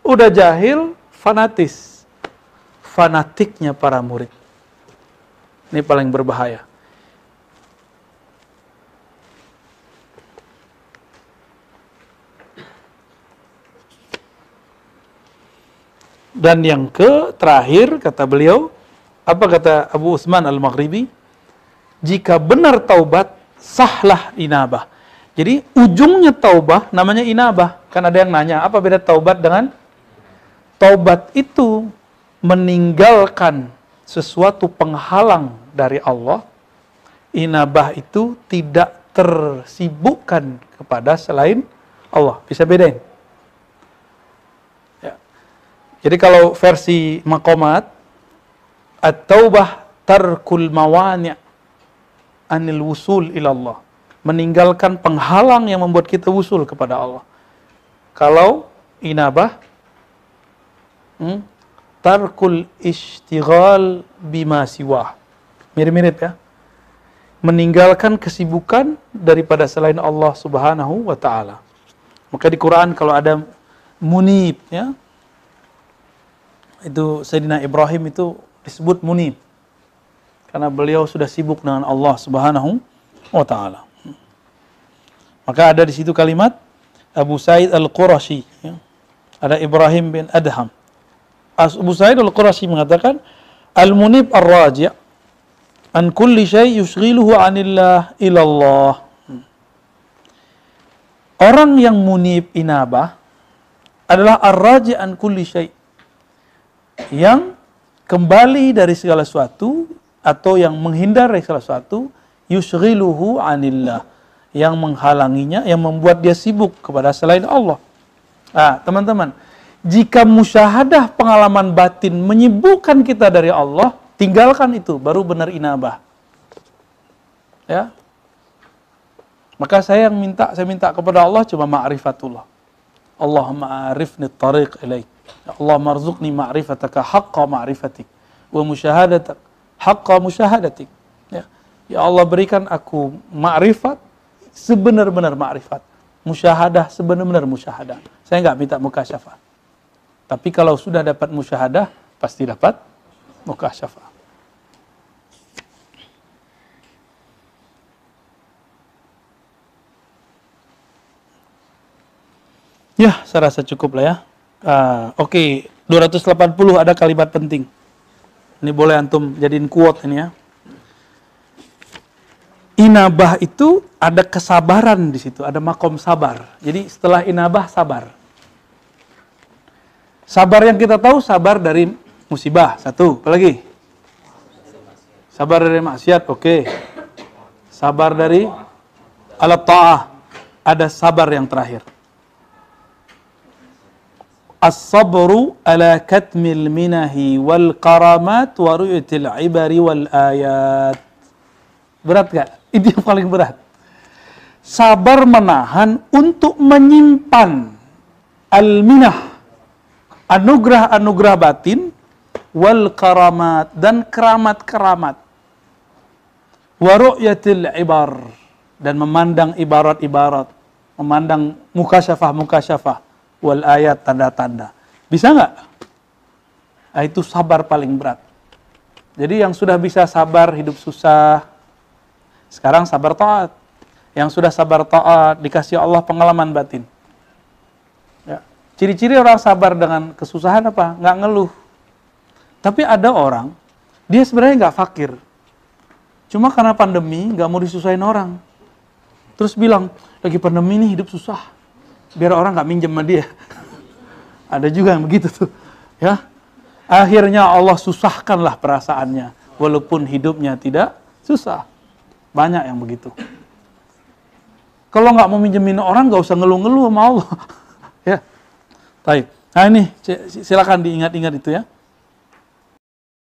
udah jahil fanatiknya para murid. Ini paling berbahaya. Dan yang terakhir, kata beliau, apa kata Abu Uthman al-Maghribi? Jika benar taubat, sahlah inabah. Jadi ujungnya taubah namanya inabah. Kan ada yang nanya, apa beda taubat dengan? Taubat itu meninggalkan sesuatu penghalang dari Allah. Inabah itu tidak tersibukkan kepada selain Allah. Bisa bedain? Jadi kalau versi maqamat, at-taubah tarkul mawani' anil wusul ilallah. Meninggalkan penghalang yang membuat kita wusul kepada Allah. Kalau inabah, tarkul ishtighal bima siwah. Mirip-mirip ya. Meninggalkan kesibukan daripada selain Allah Subhanahu wa ta'ala. Maka di Quran kalau ada munib, ya, itu Sayyidina Ibrahim itu disebut munib karena beliau sudah sibuk dengan Allah Subhanahu wa ta'ala. Maka ada di situ kalimat Abu Sa'id Al-Qurashi, ya. Ada Ibrahim bin Adham. Abu Sa'id Al-Qurashi mengatakan al-munib ar-raji' an kulli syai' yushghiluhu 'anillah ilallah. Orang yang munib inabah adalah ar-raji' an kulli syai', yang kembali dari segala sesuatu atau yang menghindar dari segala sesuatu, yushghiluhu 'anillah, yang menghalanginya, yang membuat dia sibuk kepada selain Allah. Teman-teman, jika musyahadah pengalaman batin menyibukkan kita dari Allah, tinggalkan itu, baru benar inabah. Ya. Maka saya minta kepada Allah cuma ma'rifatullah. Allahumma arifni tariq ilaik. Allah marzuqni ma'rifataka haqqa ma'rifatik wa musyahadatak haqqa musyahadatik. Ya. Ya Allah, berikan aku ma'rifat sebenar-benar ma'rifat. Musyahadah sebenar-benar musyahadah. Saya nggak minta mukasyafah. Tapi kalau sudah dapat musyahadah, pasti dapat mukasyafah. Ya, saya rasa cukup lah ya. Oke, 280 ada kalimat penting. Ini boleh antum jadiin quote ini ya. Inabah itu ada kesabaran di situ, ada makom sabar. Jadi setelah inabah sabar. Sabar yang kita tahu sabar dari musibah, satu. Apalagi? Sabar dari maksiat, oke. Sabar dari alat ta'ah, ada sabar yang terakhir. As-sabru ala katmil minahi wal karamat wa ru'yatil ibari wal ayat. Berat gak? Itu yang paling berat. Sabar menahan untuk menyimpan al-minah, anugerah-anugerah batin, wal karamat, dan keramat-keramat. Wa ru'yatil ibar, dan memandang ibarat-ibarat, memandang mukasyafah-mukasyafah, wal ayat, tanda-tanda. Bisa nggak? Nah, itu sabar paling berat. Jadi yang sudah bisa sabar hidup susah, sekarang sabar taat. Yang sudah sabar taat, dikasih Allah pengalaman batin. Ya. Ciri-ciri orang sabar dengan kesusahan apa? Nggak ngeluh. Tapi ada orang, dia sebenarnya nggak fakir. Cuma karena pandemi, nggak mau disusahin orang. Terus bilang, lagi pandemi nih hidup susah. Biar orang nggak minjem sama dia. Ada juga yang begitu tuh. Ya. Akhirnya Allah susahkanlah perasaannya. Walaupun hidupnya tidak susah. Banyak yang begitu. Kalau nggak mau minjemin orang, nggak usah ngeluh-ngeluh sama Allah. Ya. Baik. Nah ini, silakan diingat-ingat itu ya.